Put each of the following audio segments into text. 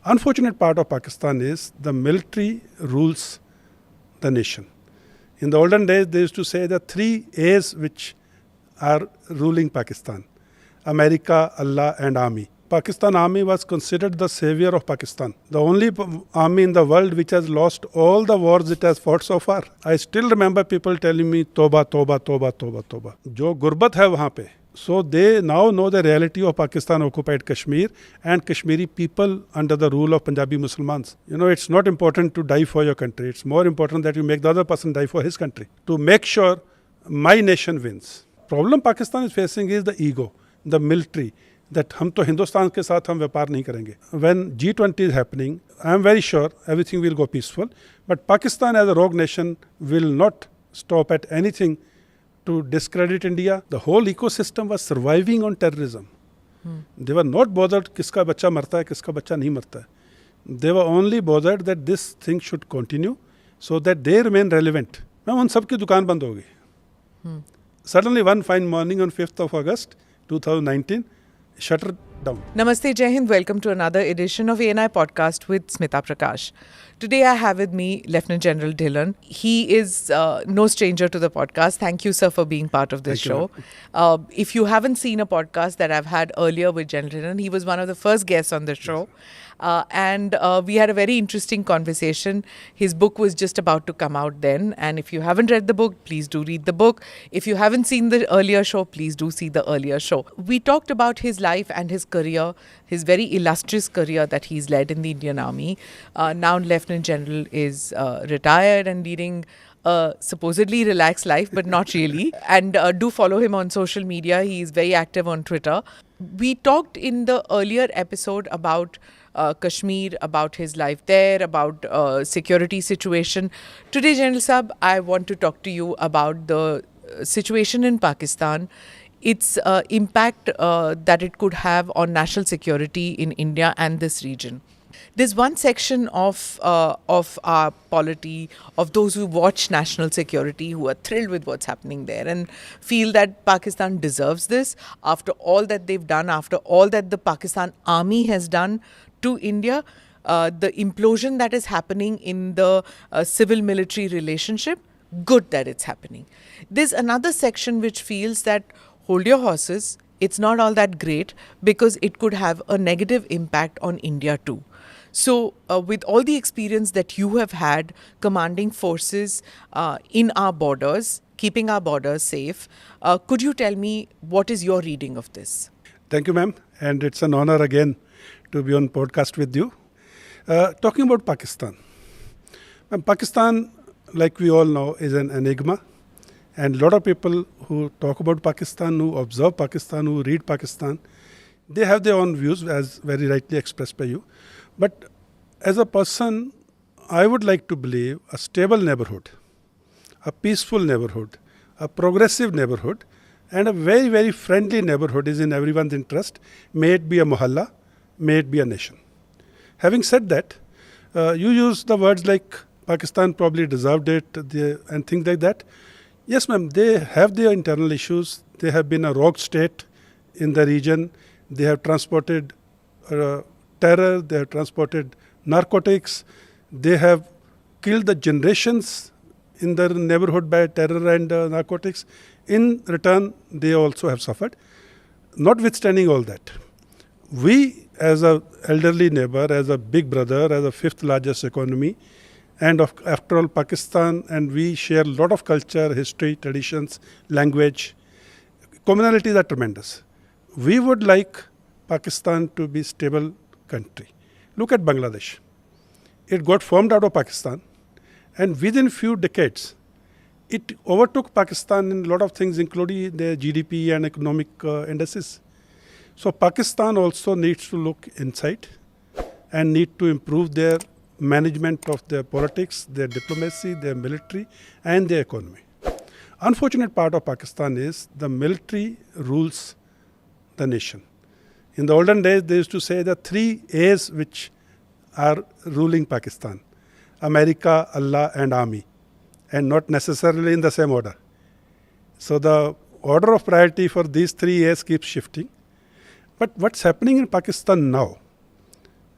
Unfortunate part of Pakistan is the military rules the nation. In the olden days, they used to say the three A's which are ruling Pakistan: America, Allah and Army. Pakistan Army was considered the savior of Pakistan. The only army in the world which has lost all the wars it has fought so far. I still remember people telling me, Toba, Toba, Toba, Toba, Toba. जो गुर्बत है वहाँ पे. So they now know the reality of Pakistan occupied Kashmir and Kashmiri people under the rule of Punjabi Muslimans. You know, it's not important to die for your country. It's more important that you make the other person die for his country. To make sure my nation wins. Problem Pakistan is facing is the ego, the military. That हम तो हिंदुस्तान के साथ हम व्यापार नहीं करेंगे. When G20 is happening, I am very sure everything will go peaceful. But Pakistan as a rogue nation will not stop at anything to discredit India. The whole ecosystem was surviving on terrorism. They were not bothered किसका बच्चा मरता है, किसका बच्चा नहीं मरता है. They were only bothered that this thing should continue so that they remain relevant. Ma'am उन सब की दुकान बंद हो गई. Suddenly one fine morning on 5th of August 2019, shutter down. Namaste, Jai Hind. Welcome to another edition of ANI Podcast with Smita Prakash. Today I have with me Lieutenant General Dhillon. He is no stranger to the podcast. Thank you, sir, for being part of this show. If you haven't seen a podcast that I've had earlier with General Dhillon, he was one of the first guests on the show. And we had a very interesting conversation. His book was just about to come out then. And if you haven't read the book, please do read the book. If you haven't seen the earlier show, please do see the earlier show. We talked about his life and his career, his very illustrious career that he's led in the Indian Army. Now Lieutenant General is retired and leading a supposedly relaxed life, but not really. And do follow him on social media. He is very active on Twitter. We talked in the earlier episode about Kashmir, about his life there, about security situation. Today, General Sahab, I want to talk to you about the situation in Pakistan, its impact that it could have on national security in India and this region. There's one section of our polity, of those who watch national security, who are thrilled with what's happening there and feel that Pakistan deserves this after all that they've done, after all that the Pakistan army has done to India, the implosion that is happening in the civil-military relationship, good that it's happening. There's another section which feels that hold your horses, it's not all that great because it could have a negative impact on India too. So with all the experience that you have had commanding forces in our borders, keeping our borders safe, could you tell me what is your reading of this? Thank you, ma'am. And it's an honor again to be on podcast with you. Talking about Pakistan. Pakistan, like we all know, is an enigma. And a lot of people who talk about Pakistan, who observe Pakistan, who read Pakistan, they have their own views, as very rightly expressed by you. But as a person, I would like to believe a stable neighborhood, a peaceful neighborhood, a progressive neighborhood, and a very, very friendly neighborhood is in everyone's interest, may it be a mohalla, may it be a nation. Having said that, you use the words like Pakistan probably deserved it and things like that. Yes, ma'am, they have their internal issues. They have been a rogue state in the region. They have transported terror, they have transported narcotics, they have killed the generations in their neighborhood by terror and narcotics. In return, they also have suffered. Notwithstanding all that, we as an elderly neighbor, as a big brother, as a fifth largest economy, and after all Pakistan, and we share a lot of culture, history, traditions, language, commonalities are tremendous. We would like Pakistan to be stable country. Look at Bangladesh. It got formed out of Pakistan, and within few decades, it overtook Pakistan in a lot of things, including their GDP and economic indices. So Pakistan also needs to look inside and need to improve their management of their politics, their diplomacy, their military, and their economy. Unfortunate part of Pakistan is the military rules the nation. In the olden days, they used to say the three A's which are ruling Pakistan: America, Allah, and Army, and not necessarily in the same order. So the order of priority for these three A's keeps shifting. But what's happening in Pakistan now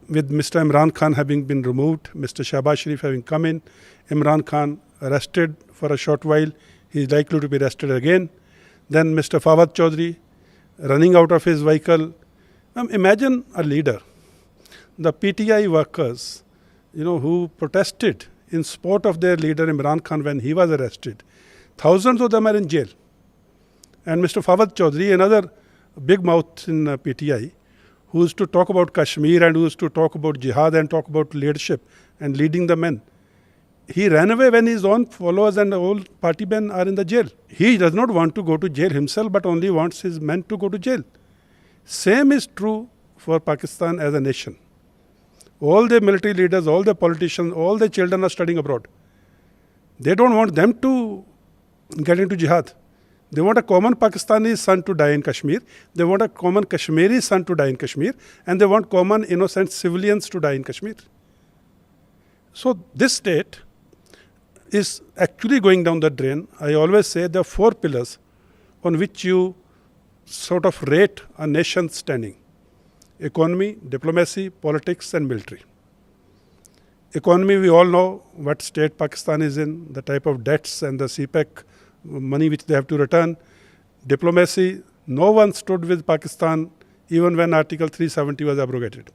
with Mr. Imran Khan having been removed, Mr. Shahbaz Sharif having come in, Imran Khan arrested for a short while, he is likely to be arrested again. Then Mr. Fawad Chaudhry running out of his vehicle. Imagine a leader, the PTI workers, who protested in support of their leader Imran Khan when he was arrested. Thousands of them are in jail. And Mr. Fawad Chaudhry, another big mouth in PTI, who used to talk about Kashmir and who used to talk about jihad and talk about leadership and leading the men. He ran away when his own followers and all party men are in the jail. He does not want to go to jail himself, but only wants his men to go to jail. Same is true for Pakistan as a nation. All the military leaders, all the politicians, all the children are studying abroad. They don't want them to get into jihad. They want a common Pakistani son to die in Kashmir. They want a common Kashmiri son to die in Kashmir. And they want common innocent civilians to die in Kashmir. So this state is actually going down the drain. I always say there are 4 pillars on which you sort of rate a nation's standing: economy, diplomacy, politics, and military. Economy, we all know what state Pakistan is in, the type of debts and the CPEC money which they have to return. Diplomacy, no one stood with Pakistan even when Article 370 was abrogated.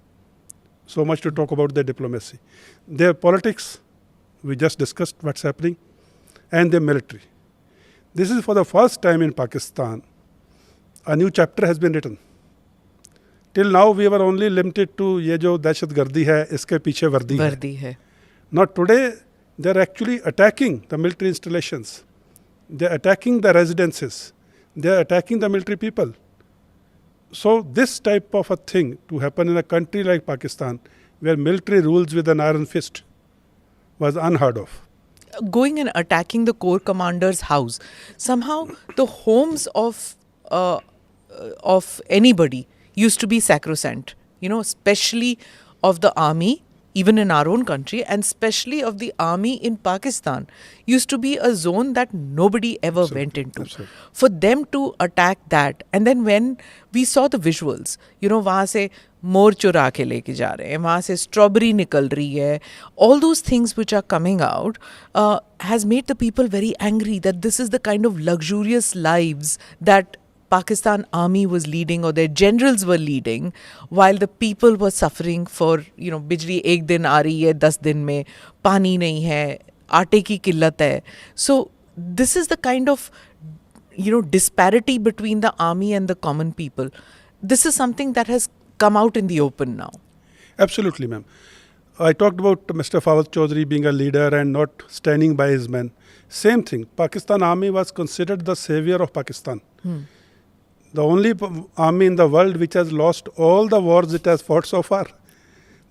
So much to talk about their diplomacy. Their politics, we just discussed what's happening, and their military. This is for the first time in Pakistan, a new chapter has been written. Till now, we were only limited to ye jo dahshatgardi hai, iske piche vardi hai. Now today, they're actually attacking the military installations. They're attacking the residences. They're attacking the military people. So this type of a thing to happen in a country like Pakistan, where military rules with an iron fist, was unheard of. Going and attacking the corps commander's house, somehow the homes of anybody used to be sacrosanct, especially of the army, even in our own country, and especially of the army in Pakistan, used to be a zone that nobody ever went into. Absolutely. For them to attack that, and then when we saw the visuals, वहाँ से मोर चुरा के लेके जा रहे हैं, वहाँ से strawberry निकल रही है, all those things which are coming out has made the people very angry that this is the kind of luxurious lives that Pakistan army was leading or their generals were leading, while the people were suffering for, बिजली एक दिन आ रही है, 10 दिन में पानी नहीं है, आटे की किल्लत है. So this is the kind of, disparity between the army and the common people. This is something that has come out in the open now. Absolutely, ma'am. I talked about Mr. Fawad Chaudhry being a leader and not standing by his men. Same thing. Pakistan army was considered the savior of Pakistan. The only army in the world which has lost all the wars it has fought so far.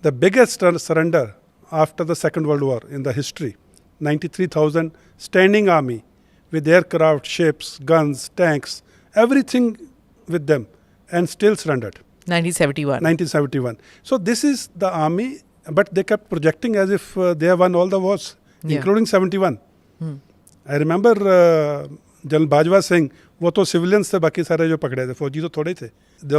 The biggest surrender after the Second World War in the history. 93,000 standing army with aircraft, ships, guns, tanks, everything with them, and still surrendered. 1971. So this is the army, but they kept projecting as if they have won all the wars, including 71. I remember General Bajwa saying, वो तो civilians थे, बाकी सारे जो पकड़े थे, फौजी तो थोड़े थे.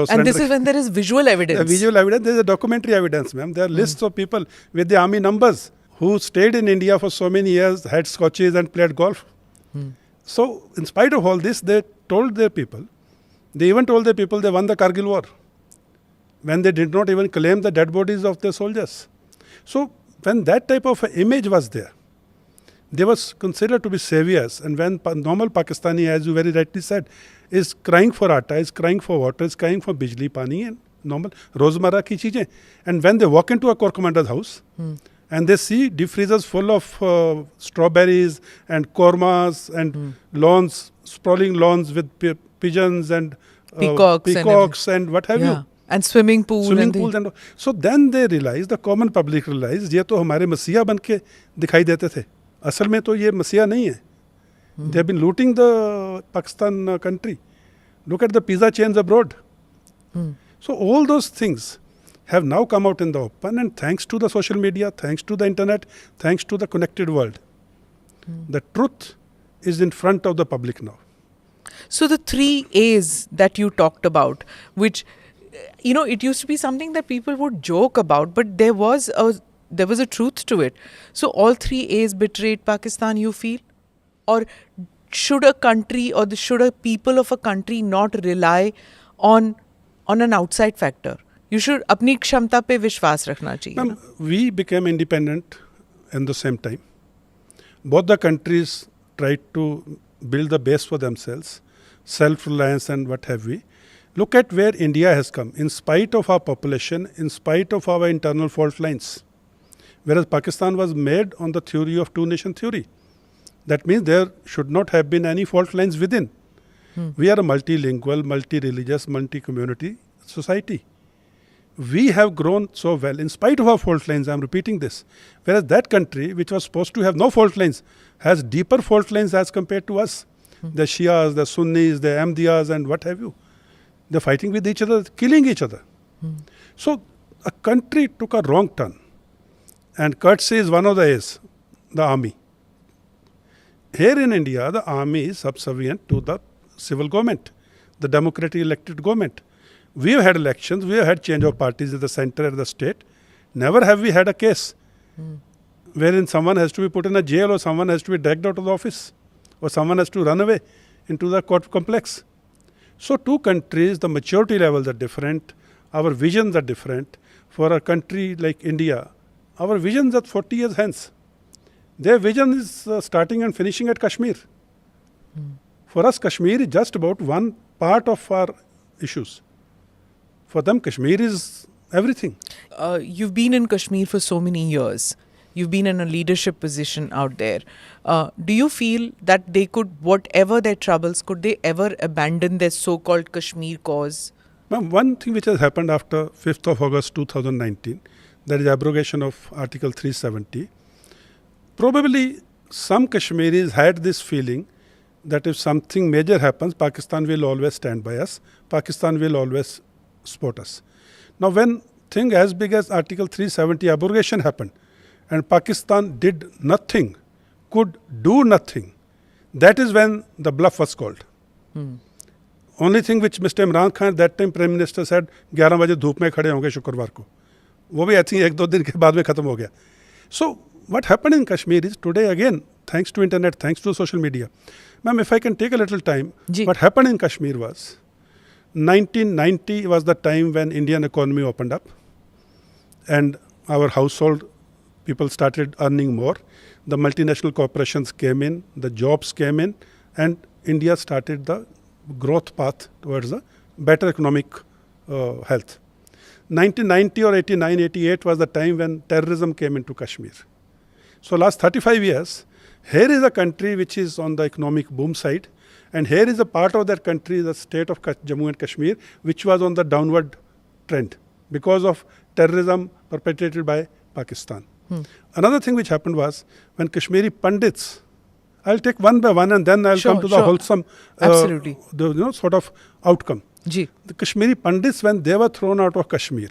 And this is when there is visual evidence. Visual evidence, there is a documentary evidence, ma'am. There are lists of people with the army numbers who stayed in India for so many years, had scotches and played golf. So, in spite of all this, they told their people, they even told their people they won the Kargil war, when they did not even claim the dead bodies of their soldiers. So, when that type of image was there, they was considered to be saviors. And when normal Pakistani, as you very rightly said, is crying for atta, is crying for water, is crying for bijli, pani, and normal rozmara ki cheezein. And when they walk into a corps commander's house, and they see deep freezers full of strawberries and kormas and lawns, sprawling lawns with pigeons and peacocks and what have you. And swimming pools. And so then they realized, the common public realized, ये तो हमारे मसीहा बन के दिखाई देते थे. असल में तो ये मसीहा नहीं है. They have been looting the Pakistan country. Look at the pizza chains abroad. So all those things have now come out in the open, and thanks to the social media, thanks to the internet, thanks to the connected world, the truth is in front of the public now. So the 3 A's that you talked about, which it used to be something that people would joke about, but there was a truth to it. So all three A's betrayed Pakistan, you feel? Or should a country or should a people of a country not rely on an outside factor? You should apni kshamta pe vishwas rakhna chahiye. Ma'am, we became independent in the same time. Both the countries tried to build the base for themselves, self-reliance and what have we. Look at where India has come, in spite of our population, in spite of our internal fault lines. Whereas Pakistan was made on the theory of two-nation theory. That means there should not have been any fault lines within. We are a multilingual, multi-religious, multi-community society. We have grown so well, in spite of our fault lines, I am repeating this. Whereas that country, which was supposed to have no fault lines, has deeper fault lines as compared to us. The Shias, the Sunnis, the Ahmadiyas and what have you. They're fighting with each other, killing each other. So a country took a wrong turn. And courtesy is one of the A's, the army. Here in India, the army is subservient to the civil government, the democratically elected government. We have had elections, we have had change of parties at the center, at the state. Never have we had a case wherein someone has to be put in a jail or someone has to be dragged out of the office or someone has to run away into the court complex. So two countries, the maturity levels are different, our visions are different. For a country like India, our visions are 40 years hence. Their vision is starting and finishing at Kashmir. For us, Kashmir is just about one part of our issues. For them, Kashmir is everything. You've been in Kashmir for so many years. You've been in a leadership position out there. Do you feel that they could, whatever their troubles, could they ever abandon their so-called Kashmir cause? Ma'am, one thing which has happened after 5th of August 2019, that is abrogation of Article 370. Probably some Kashmiris had this feeling that if something major happens, Pakistan will always stand by us. Pakistan will always support us. Now when thing as big as Article 370 abrogation happened and Pakistan did nothing, could do nothing, that is when the bluff was called. Only thing which Mr. Imran Khan, that time Prime Minister said, 11 बजे धूप में खड़े होंगे शुक्रवार को. वो भी I think 1-2 दिन के बाद में खत्म हो गया. So what happened in Kashmir is today again, thanks to internet, thanks to social media. Ma'am, if I can take a little time, what happened in Kashmir was, 1990 was the time when Indian economy opened up and our household people started earning more. The multinational corporations came in, the jobs came in, and India started the growth path towards a better economic health. 1990 or 89, 88 was the time when terrorism came into Kashmir. So last 35 years, here is a country which is on the economic boom side, and here is a part of that country, the state of Jammu and Kashmir, which was on the downward trend because of terrorism perpetrated by Pakistan. Another thing which happened was when Kashmiri Pandits, I'll take one by one and then I'll come to the wholesome sort of outcome. The Kashmiri Pandits, when they were thrown out of Kashmir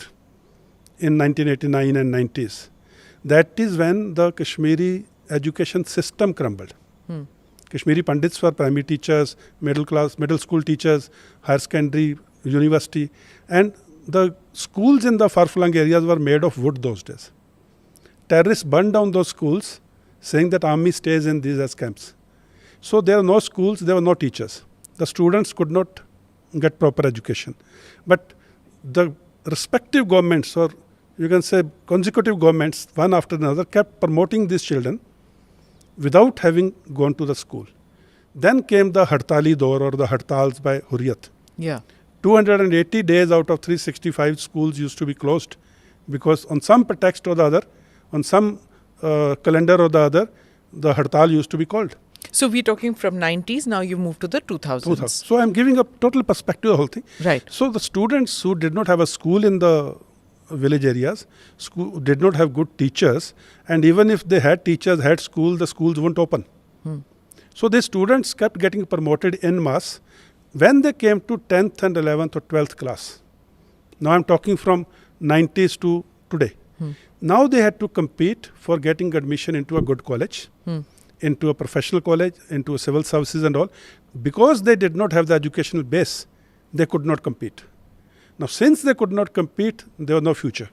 in 1989 and 90s, that is when the Kashmiri education system crumbled. Kashmiri Pandits were primary teachers, middle school teachers, higher secondary, university, and the schools in the far-flung areas were made of wood those days. Terrorists burned down those schools, saying that army stays in these as camps. So there are no schools, there were no teachers. The students could not get proper education. But the respective governments, or you can say consecutive governments, one after another, kept promoting these children without having gone to the school. Then came the Hartali Dor or the Hartals by Hurriyat. 280 days out of 365 schools used to be closed because on some pretext or the other, on some calendar or the other, the Hartal used to be called. So we're talking from 90s, now you moved to the 2000s. So I'm giving a total perspective of the whole thing. Right. So the students who did not have a school in the village areas, did not have good teachers, and even if they had teachers, had school, the schools won't open. So the students kept getting promoted en masse when they came to 10th and 11th or 12th class. Now I'm talking from 90s to today. Now they had to compete for getting admission into a good college, into a professional college, into a civil services and all. Because they did not have the educational base, they could not compete. Now, since they could not compete, there was no future.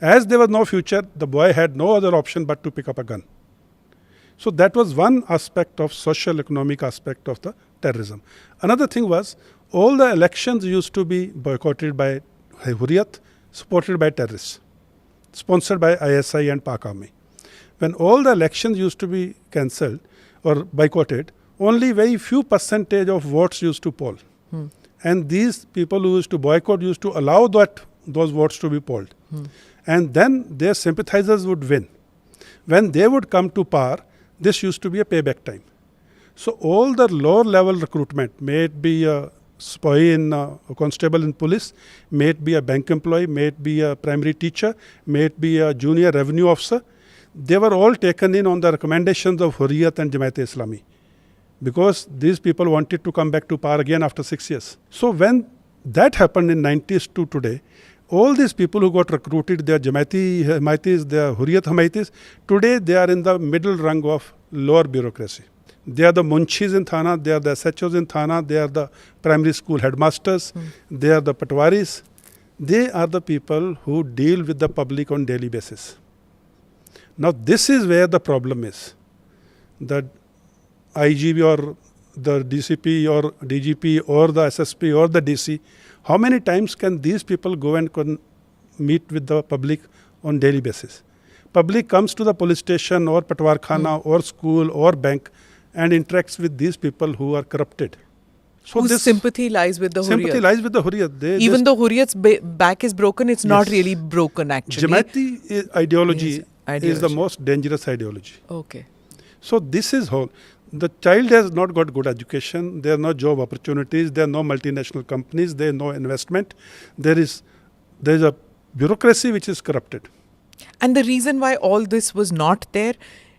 As there was no future, the boy had no other option but to pick up a gun. So that was one aspect of social economic aspect of the terrorism. Another thing was, all the elections used to be boycotted by Hurriyat, supported by terrorists, sponsored by ISI and Pak Army. When all the elections used to be cancelled or boycotted, only very few percentage of votes used to poll. And these people who used to boycott used to allow those votes to be polled. And then their sympathizers would win. When they would come to power, this used to be a payback time. So all the lower level recruitment, may it be a spy in a constable in police, may it be a bank employee, may it be a primary teacher, may it be a junior revenue officer, they were all taken in on the recommendations of Hurriyat and Jamaat-e-Islami, because these people wanted to come back to power again after 6 years. So when that happened in 90s to today, all these people who got recruited, they are Jamaati Hamaitis, they are Hurriyat Hamaitis, today they are in the middle rung of lower bureaucracy. They are the munchis in Thana, they are the SHOs in Thana, they are the primary school headmasters, they are the patwaris. They are the people who deal with the public on daily basis. Now this is where the problem is. The IGP or the DCP or DGP or the SSP or the DC, how many times can these people go and meet with the public on daily basis? Public comes to the police station or Patwar Khana or school or bank and interacts with these people who are corrupted. So whose sympathy lies with the Hurriyat. Sympathy lies with the Hurriyat. Even though Hurriyat's back is broken, it's not really broken actually. Jamaati ideology is the most dangerous ideology. Okay. So this is how the child has not got good education, there are no job opportunities, there are no multinational companies, there is no investment, there is a bureaucracy which is corrupted. And the reason why all this was not there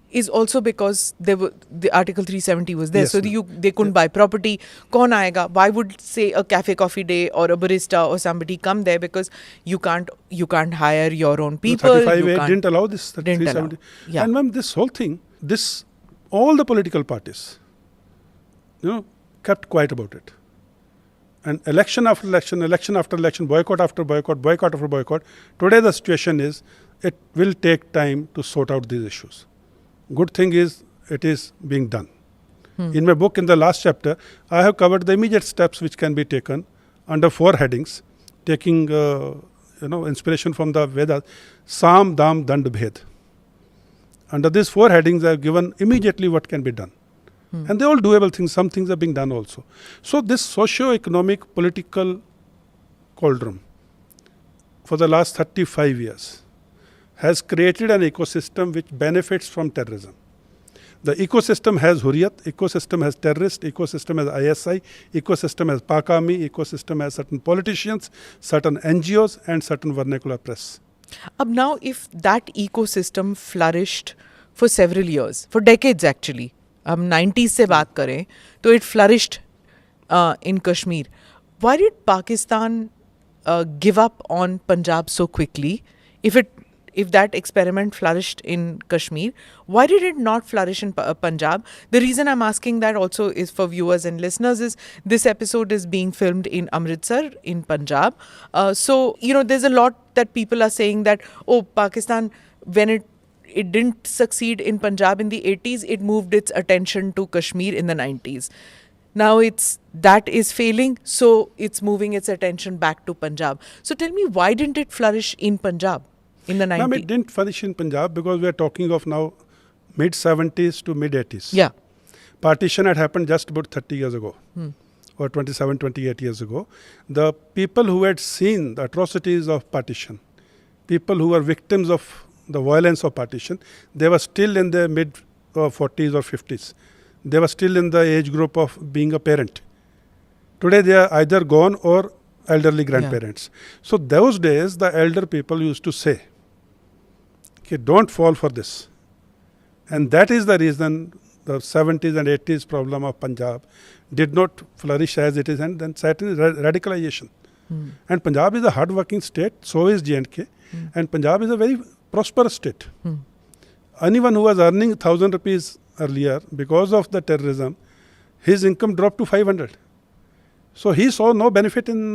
is also because the Article 370 was there. Yes, so they couldn't buy property. Kaun aayega? Why would, say, a cafe coffee day or a barista or somebody come there? Because you can't hire your own people. 35A didn't allow this. 370. Yeah. And ma'am, this whole thing, all the political parties, kept quiet about it. And election after election, election after election, boycott after boycott, boycott after boycott. Today the situation is, it will take time to sort out these issues. Good thing is, it is being done. In my book, in the last chapter, I have covered the immediate steps which can be taken under 4 headings, taking inspiration from the Vedas, Sam, Dam, Dand, Bhed. Under these 4 headings, I have given immediately what can be done. And they're all doable things. Some things are being done also. So this socio-economic political cauldron for the last 35 years has created an ecosystem which benefits from terrorism. The ecosystem has Hurriyat, ecosystem has terrorist, ecosystem has ISI, ecosystem has Pak Army, ecosystem has certain politicians, certain NGOs and certain vernacular press. Now, if that ecosystem flourished for several years, for decades actually, 90s se baat kare, so it flourished in Kashmir. Why did Pakistan give up on Punjab so quickly? If that experiment flourished in Kashmir, why did it not flourish in Punjab? The reason I'm asking that also is for viewers and listeners is this episode is being filmed in Amritsar in Punjab. So, there's a lot that people are saying that, Pakistan, when it didn't succeed in Punjab in the 80s, it moved its attention to Kashmir in the 90s. Now that is failing, so it's moving its attention back to Punjab. So tell me, why didn't it flourish in Punjab in the 90s? No, it didn't flourish in Punjab because we are talking of now mid-70s to mid-80s. Yeah. Partition had happened just about 30 years ago. Or 27, 28 years ago. The people who had seen the atrocities of partition, people who were victims of the violence of partition, they were still in their mid-40s or 50s. They were still in the age group of being a parent. Today they are either gone or elderly grandparents. Yeah. So those days the elder people used to say, okay, don't fall for this. And that is the reason the 70s and 80s problem of Punjab did not flourish as it is, and then certain radicalization. And Punjab is a hard-working state, so is J&K, and Punjab is a very prosperous state. Anyone who was earning 1,000 rupees earlier, because of the terrorism, his income dropped to 500. So he saw no benefit in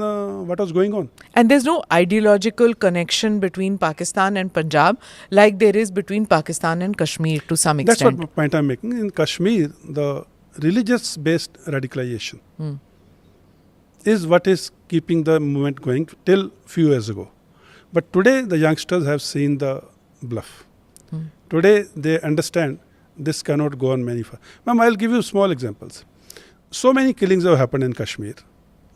what was going on. And there's no ideological connection between Pakistan and Punjab like there is between Pakistan and Kashmir to some That's extent. what point I'm making. In Kashmir, the religious-based radicalization is what is keeping the movement going till few years ago. But today, the youngsters have seen the bluff. Today, they understand this cannot go on many far. Ma'am, I'll give you small examples. So many killings have happened in Kashmir.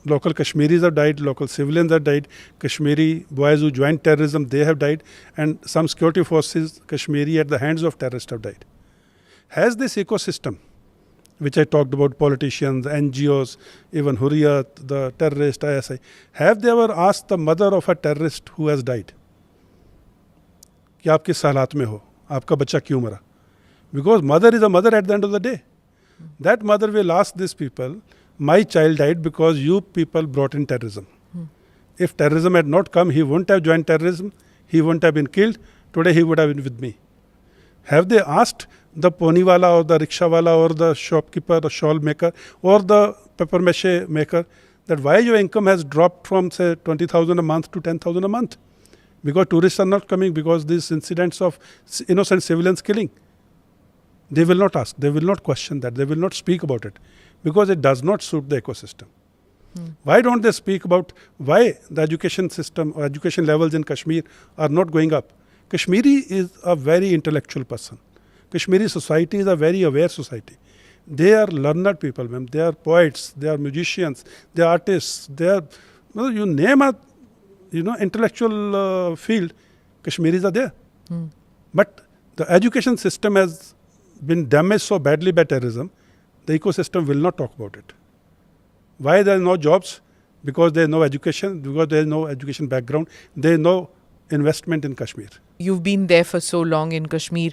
Local Kashmiris have died, local civilians have died, Kashmiri boys who joined terrorism, they have died, and some security forces, Kashmiri, at the hands of terrorists have died. Has this ecosystem, which I talked about, politicians, NGOs, even Hurriyat, the terrorist, ISI, have they ever asked the mother of a terrorist who has died, कि आप किस हालात में हो, आपका बच्चा क्यों मरा? Because mother is a mother at the end of the day. That mother will ask these people, my child died because you people brought in terrorism. If terrorism had not come, he wouldn't have joined terrorism, he wouldn't have been killed, today he would have been with me. Have they asked the poniwala or the rickshawala or the shopkeeper or shawl maker or the paper mache maker that why your income has dropped from say 20,000 a month to 10,000 a month? Because tourists are not coming, because these incidents of innocent civilians killing. They will not ask, they will not question that, they will not speak about it because it does not suit the ecosystem. Why don't they speak about why the education system or education levels in Kashmir are not going up? Kashmiri is a very intellectual person. Kashmiri society is a very aware society. They are learned people, ma'am. They are poets, they are musicians, they are artists, they are, you name a intellectual field, Kashmiris are there. But the education system has been damaged so badly by terrorism, the ecosystem will not talk about it. Why there are no jobs? Because there is no education, because there is no education background, there is no investment in Kashmir. You've been there for so long in Kashmir.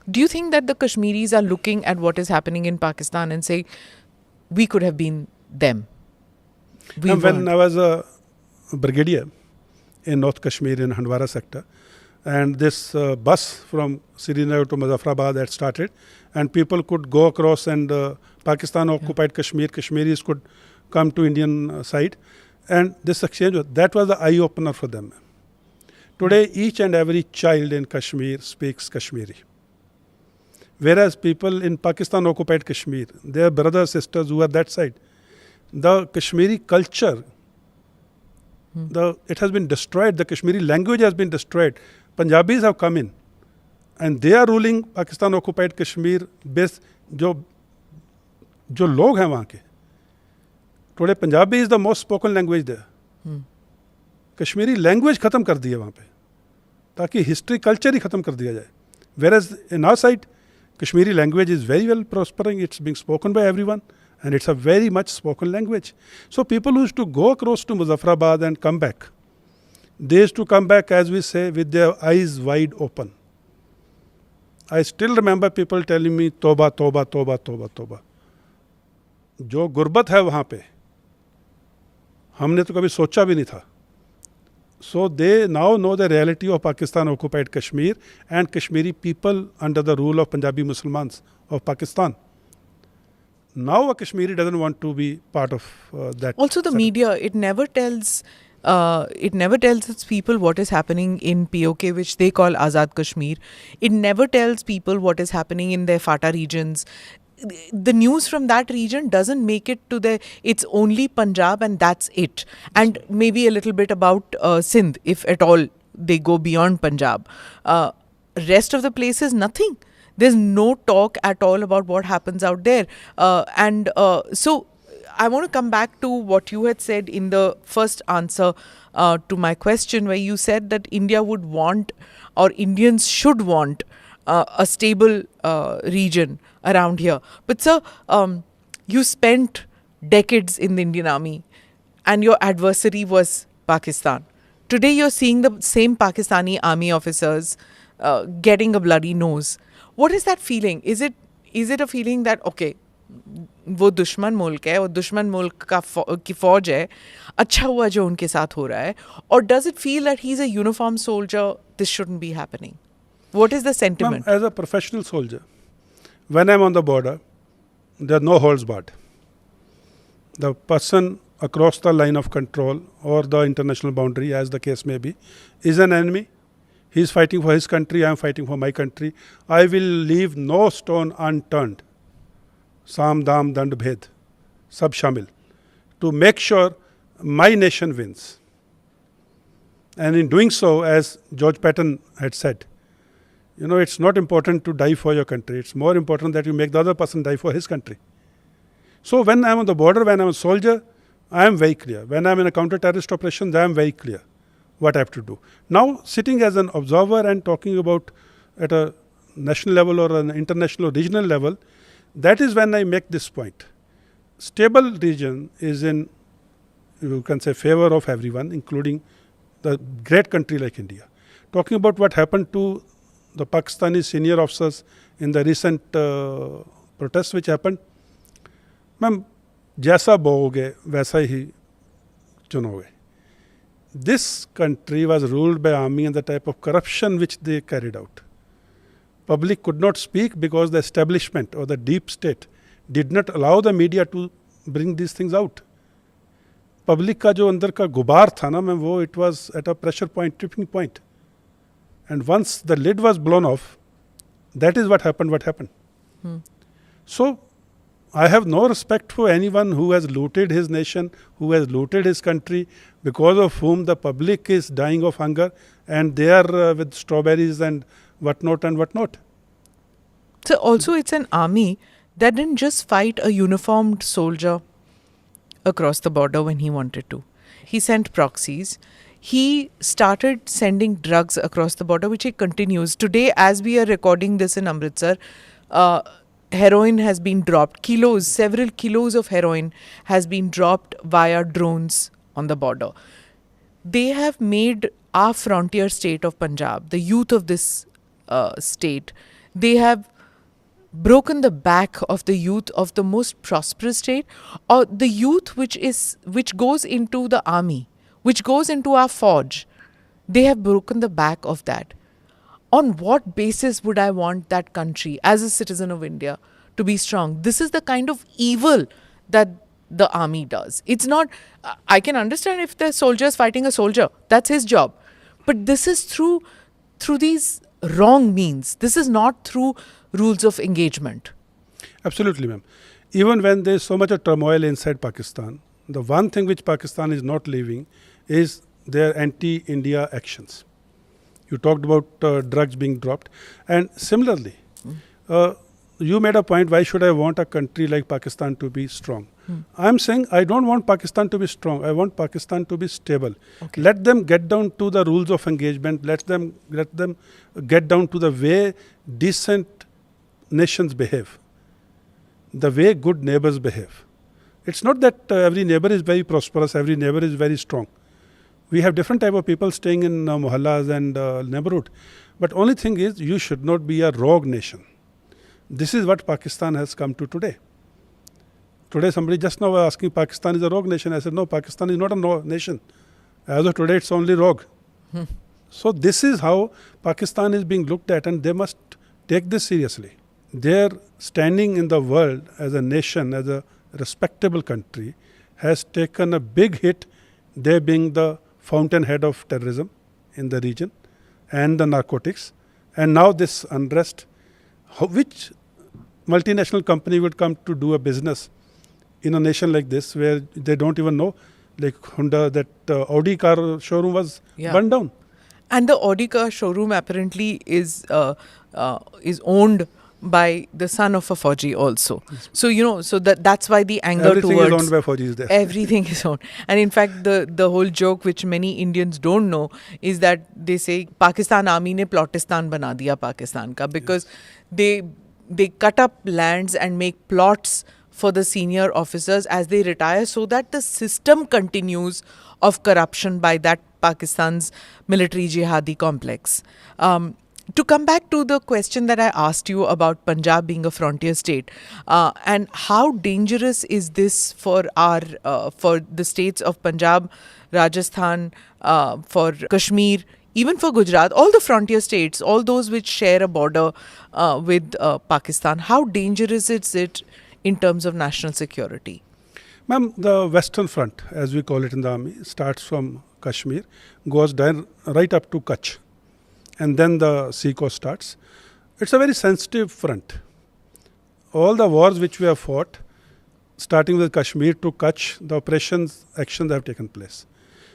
Do you think that the Kashmiris are looking at what is happening in Pakistan and saying, we could have been them? When I was a brigadier in North Kashmir in Handwara sector, and this bus from Srinagar to Muzaffarabad had started, and people could go across, and Pakistan occupied Kashmir, Kashmiris could come to Indian side, and this exchange, that was the eye-opener for them. Today, each and every child in Kashmir speaks Kashmiri. Whereas people in Pakistan occupied Kashmir, their brothers, sisters who are that side, the Kashmiri culture, it has been destroyed, the Kashmiri language has been destroyed. Punjabis have come in and they are ruling Pakistan occupied Kashmir based जो लोग हैं वहाँ के. Today Punjabi is the most spoken language there. Kashmiri language खत्म कर दी है वहाँ पे ताकि history culture ही खत्म कर दिया जाए. Whereas in our side, Kashmiri language is very well prospering, it's being spoken by everyone and it's a very much spoken language. So people who used to go across to Muzaffarabad and come back, they used to come back, as we say, with their eyes wide open. I still remember people telling me, Toba, Toba, Toba, Toba, Toba. जो गुर्बत है वहाँ पे, हमने तो कभी सोचा भी नहीं था. So they now know the reality of Pakistan occupied Kashmir and Kashmiri people under the rule of Punjabi Muslimans of Pakistan. Now a Kashmiri doesn't want to be part of that. Also the media, it never tells its people what is happening in POK, which they call Azad Kashmir. It never tells people what is happening in their FATA regions. The news from that region doesn't make it to it's only Punjab and that's it. And maybe a little bit about Sindh, if at all they go beyond Punjab. Rest of the places, nothing. There's no talk at all about what happens out there. So I want to come back to what you had said in the first answer to my question, where you said that India would want, or Indians should want, a stable region around here. But sir, you spent decades in the Indian Army and your adversary was Pakistan. Today you're seeing the same Pakistani army officers getting a bloody nose. What is that feeling? Is it a feeling that, okay, वो दुश्मन मुल्क है, वो दुश्मन मुल्क की फौज है, अच्छा हुआ जो उनके साथ हो रहा है? Or does it feel that he's a uniformed soldier, this shouldn't be happening? What is the sentiment? As a professional soldier, when I'm on the border, there are no holds barred. The person across the line of control or the international boundary, as the case may be, is an enemy. He is fighting for his country, I am fighting for my country. I will leave no stone unturned. Sam, Dam, Dand, Bhed, Sab Shamil. To make sure my nation wins. And in doing so, as George Patton had said, it's not important to die for your country. It's more important that you make the other person die for his country. So when I am on the border, when I am a soldier, I am very clear. When I am in a counter-terrorist operation, I am very clear what I have to do. Now, sitting as an observer and talking about at a national level or an international or regional level, that is when I make this point. Stable region is in, you can say, favor of everyone, including the great country like India. Talking about what happened to the Pakistani senior officers in the recent protests which happened, ma'am, jaisa boge, वैसा ही चुनोगे. This country was ruled by army and the type of corruption which they carried out. Public could not speak because the establishment or the deep state did not allow the media to bring these things out. Public का जो अंदर का गुबार था ना ma'am, वो it was at a pressure point, tipping point. And once the lid was blown off, that is what happened. So, I have no respect for anyone who has looted his nation, who has looted his country, because of whom the public is dying of hunger and they are with strawberries and whatnot and whatnot. So also it's an army that didn't just fight a uniformed soldier across the border when he wanted to. He sent proxies. He started sending drugs across the border, which he continues. Today, as we are recording this in Amritsar, heroin has been dropped. Several kilos of heroin has been dropped via drones on the border. They have made our frontier state of Punjab, the youth of this state, they have broken the back of the youth of the most prosperous state, or the youth which goes into the army, which goes into our forge. They have broken the back of that. On what basis would I want that country, as a citizen of India, to be strong? This is the kind of evil that the army does. It's not, I can understand if the soldier is fighting a soldier, that's his job. But this is through these wrong means. This is not through rules of engagement. Absolutely, ma'am. Even when there is so much of turmoil inside Pakistan, the one thing which Pakistan is not leaving is their anti-India actions. You talked about drugs being dropped. And similarly, you made a point, why should I want a country like Pakistan to be strong? I'm saying I don't want Pakistan to be strong. I want Pakistan to be stable. Okay. Let them get down to the rules of engagement. Let them get down to the way decent nations behave, the way good neighbors behave. It's not that every neighbor is very prosperous, every neighbor is very strong. We have different type of people staying in mohallas and neighborhood. But only thing is, you should not be a rogue nation. This is what Pakistan has come to today. Today somebody just now was asking, Pakistan is a rogue nation. I said, no, Pakistan is not a nation. As of today, it's only rogue. So this is how Pakistan is being looked at, and they must take this seriously. Their standing in the world as a nation, as a respectable country, has taken a big hit, they being the fountainhead of terrorism in the region and the narcotics. And now this unrest, which multinational company would come to do a business in a nation like this where they don't even know, like Honda, that Audi car showroom was burned down. And the Audi car showroom apparently is owned by the son of a Fauji also. Yes. So that's why the anger everything towards... Everything is owned by Faujis there. Everything is owned. And in fact, the whole joke which many Indians don't know is that they say, Pakistan army ne plotistan bana diya Pakistan ka, because they cut up lands and make plots for the senior officers as they retire, so that the system continues of corruption by that Pakistan's military jihadi complex. To come back to the question that I asked you about Punjab being a frontier state, and how dangerous is this for the states of Punjab, Rajasthan, for Kashmir, even for Gujarat, all the frontier states, all those which share a border with Pakistan, how dangerous is it in terms of national security? Ma'am, the Western Front, as we call it in the army, starts from Kashmir, goes down right up to Kutch, and then the sea coast starts. It's a very sensitive front. All the wars which we have fought, starting with Kashmir to Kutch, the actions have taken place.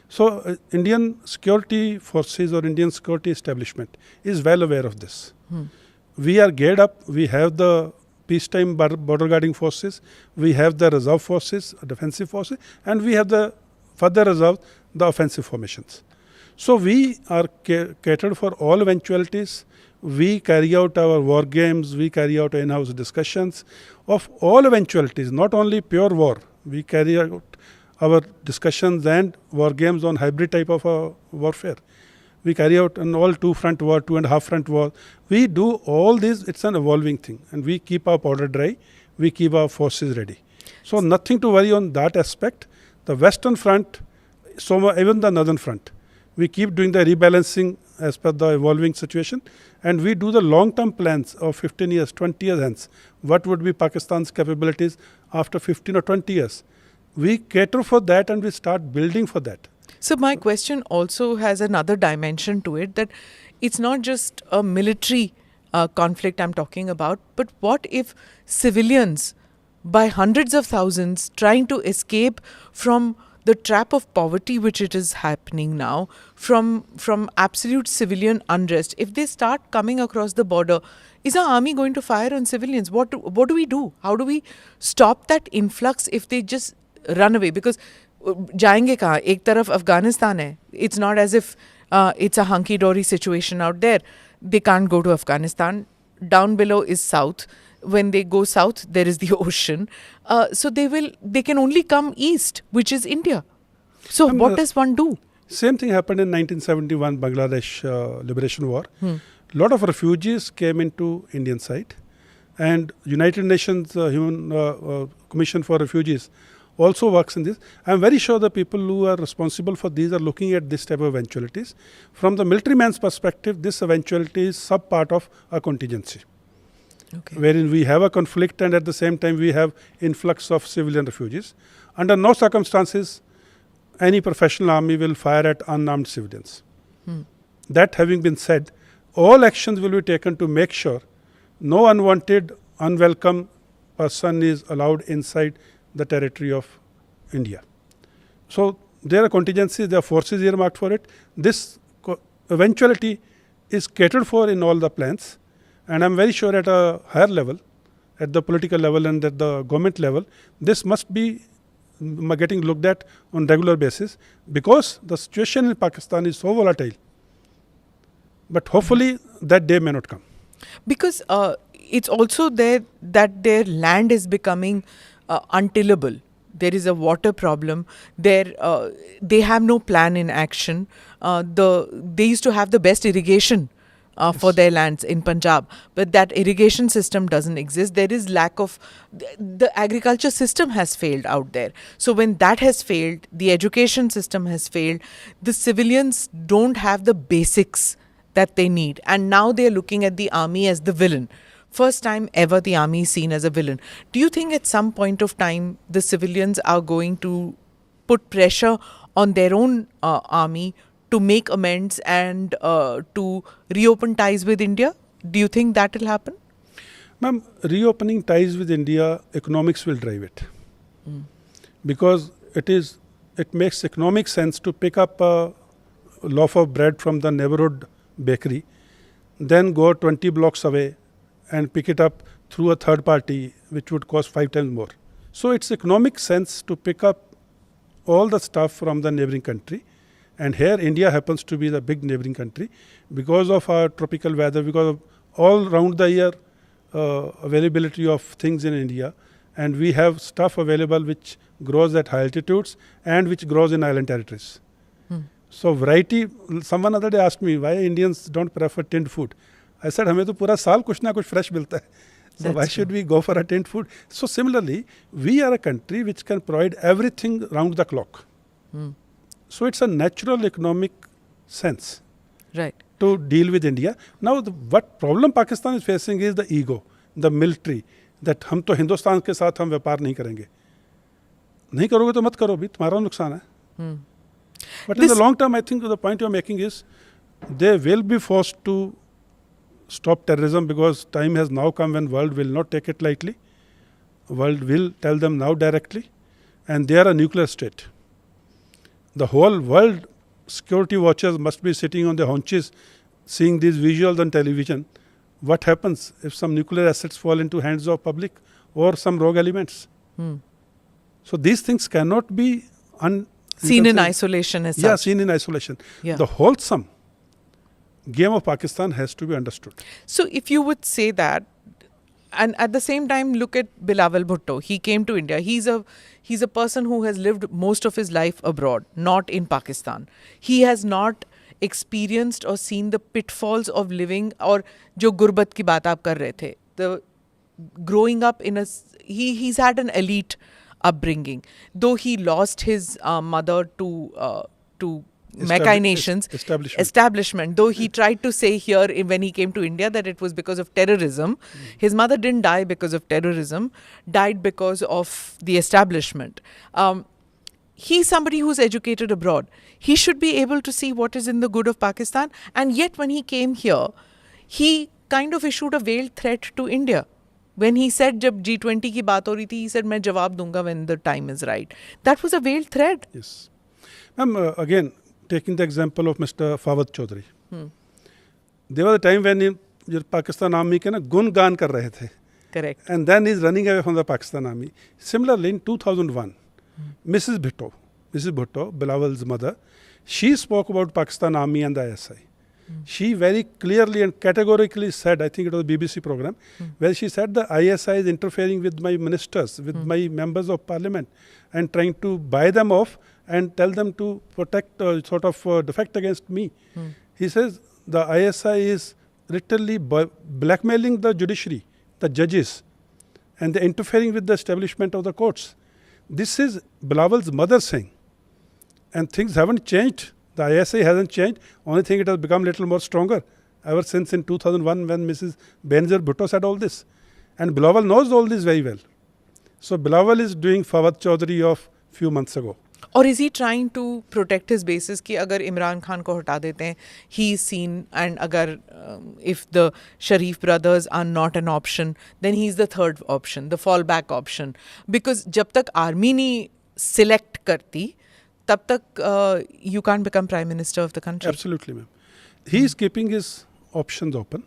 So Indian security forces or Indian security establishment is well aware of this. We are geared up. We have the peacetime border guarding forces. We have the reserve forces, defensive forces, and we have the further reserve, the offensive formations. So we are catered for all eventualities. We carry out our war games. We carry out in-house discussions of all eventualities, not only pure war. We carry out our discussions and war games on hybrid type of warfare. We carry out an all two-front war, 2.5 front war. We do all this. It's an evolving thing. And we keep our powder dry. We keep our forces ready. So nothing to worry on that aspect. The Western Front, even the Northern Front, we keep doing the rebalancing as per the evolving situation. And we do the long-term plans of 15 years, 20 years hence. What would be Pakistan's capabilities after 15 or 20 years? We cater for that and we start building for that. So my question also has another dimension to it, that it's not just a military conflict I'm talking about, but what if civilians, by hundreds of thousands, trying to escape from the trap of poverty which it is happening now, from absolute civilian unrest, if they start coming across the border, is our army going to fire on civilians? What do we do? How do we stop that influx if they just run away? Because जाएंगे कहाँ? एक तरफ Afghanistan है. It's not as if it's a hunky-dory situation out there. They can't go to Afghanistan. Down below is south. When they go south, there is the ocean. So they can only come east, which is India. So what does one do? Same thing happened in 1971 Bangladesh Liberation War. Lot of refugees came into Indian side, and United Nations Human Commission for Refugees also works in this. I am very sure the people who are responsible for these are looking at this type of eventualities. From the military man's perspective, this eventuality is sub part of a contingency. Okay. Wherein we have a conflict and at the same time we have influx of civilian refugees. Under no circumstances any professional army will fire at unarmed civilians. That having been said, all actions will be taken to make sure no unwanted, unwelcome person is allowed inside the territory of India. So there are contingencies, there are forces earmarked for it. This eventuality is catered for in all the plans, and I'm very sure at a higher level, at the political level and at the government level, this must be getting looked at on regular basis, because the situation in Pakistan is so volatile. But hopefully that day may not come. Because it's also there that their land is becoming untillable. There is a water problem. They have no plan in action. They used to have the best irrigation for their lands in Punjab, but that irrigation system doesn't exist. There is lack of the agriculture system has failed out there. So when that has failed, the education system has failed. The civilians don't have the basics that they need, and now they're looking at the army as the villain. First time ever the army is seen as a villain. Do you think at some point of time the civilians are going to put pressure on their own army to make amends and to reopen ties with India? Do you think that will happen? Ma'am, reopening ties with India, economics will drive it. Because it makes economic sense to pick up a loaf of bread from the neighborhood bakery, then go 20 blocks away and pick it up through a third party, which would cost 5 times more. So it's economic sense to pick up all the stuff from the neighboring country. And here India happens to be the big neighboring country because of our tropical weather, because of all round the year availability of things in India. And we have stuff available which grows at high altitudes and which grows in island territories. So variety, someone other day asked me why Indians don't prefer tinned food. I said, हमें तो पूरा साल कुछ ना कुछ fresh मिलता है. So why should we go for a tinned food? So similarly, we are a country which can provide everything round the clock. So it's a natural economic sense to deal with India. Now, what problem Pakistan is facing is the ego, the military, that हम तो हिंदुस्तान के साथ हम व्यापार नहीं करेंगे. नहीं करोगे तो मत करो भी, तुम्हारा नुकसान है. But in the long term, I think the point you're making is they will be forced to stop terrorism, because time has now come when world will not take it lightly. World will tell them now directly, and they are a nuclear state. The whole world security watchers must be sitting on their haunches, seeing these visuals on television. What happens if some nuclear assets fall into hands of public or some rogue elements? So these things cannot be seen in isolation as such. Yeah, seen in isolation. Yeah. The wholesome game of Pakistan has to be understood. So if you would say that, and at the same time look at Bilawal Bhutto. He came to India. He's a person who has lived most of his life abroad, not in Pakistan. He has not experienced or seen the pitfalls of living, or jo gurbat ki baat aap kar rahe the. The growing up in he's had an elite upbringing, though he lost his mother to machinations, establishment. Though he tried to say here when he came to India that it was because of terrorism. His mother didn't die because of terrorism, died because of the establishment. He's somebody who's educated abroad. He should be able to see what is in the good of Pakistan. And yet when he came here, he kind of issued a veiled threat to India. When he said, jab G20 ki baat ho rahi thi, he said, main jawab dunga when the time is right. That was a veiled threat. Yes. Again, taking the example of Mr. Fawad Chaudhary. There was a time when Pakistan Army ke gun gaan kar rahe the. Correct. And then he's running away from the Pakistan Army. Similarly, in 2001, Mrs. Bhutto, Bilawal's mother, she spoke about Pakistan Army and the ISI. She very clearly and categorically said, I think it was a BBC program, where she said the ISI is interfering with my ministers, with my members of parliament, and trying to buy them off and tell them to protect, defect against me. He says the ISI is literally blackmailing the judiciary, the judges, and they're interfering with the establishment of the courts. This is Bilawal's mother saying. And things haven't changed. The ISI hasn't changed. Only thing, it has become a little more stronger ever since in 2001 when Mrs. Benazir Bhutto said all this. And Bilawal knows all this very well. So Bilawal is doing Fawad Chaudhary of few months ago. Or is he trying to protect his bases कि अगर इमरान खान को हटा देते हैं, he is seen, and अगर if the Sharif brothers are not an option, then he is the third option, the fallback option. Because जब तक army नहीं select करती, तब तक you can't become Prime Minister of the country. Absolutely, ma'am. He is keeping his options open,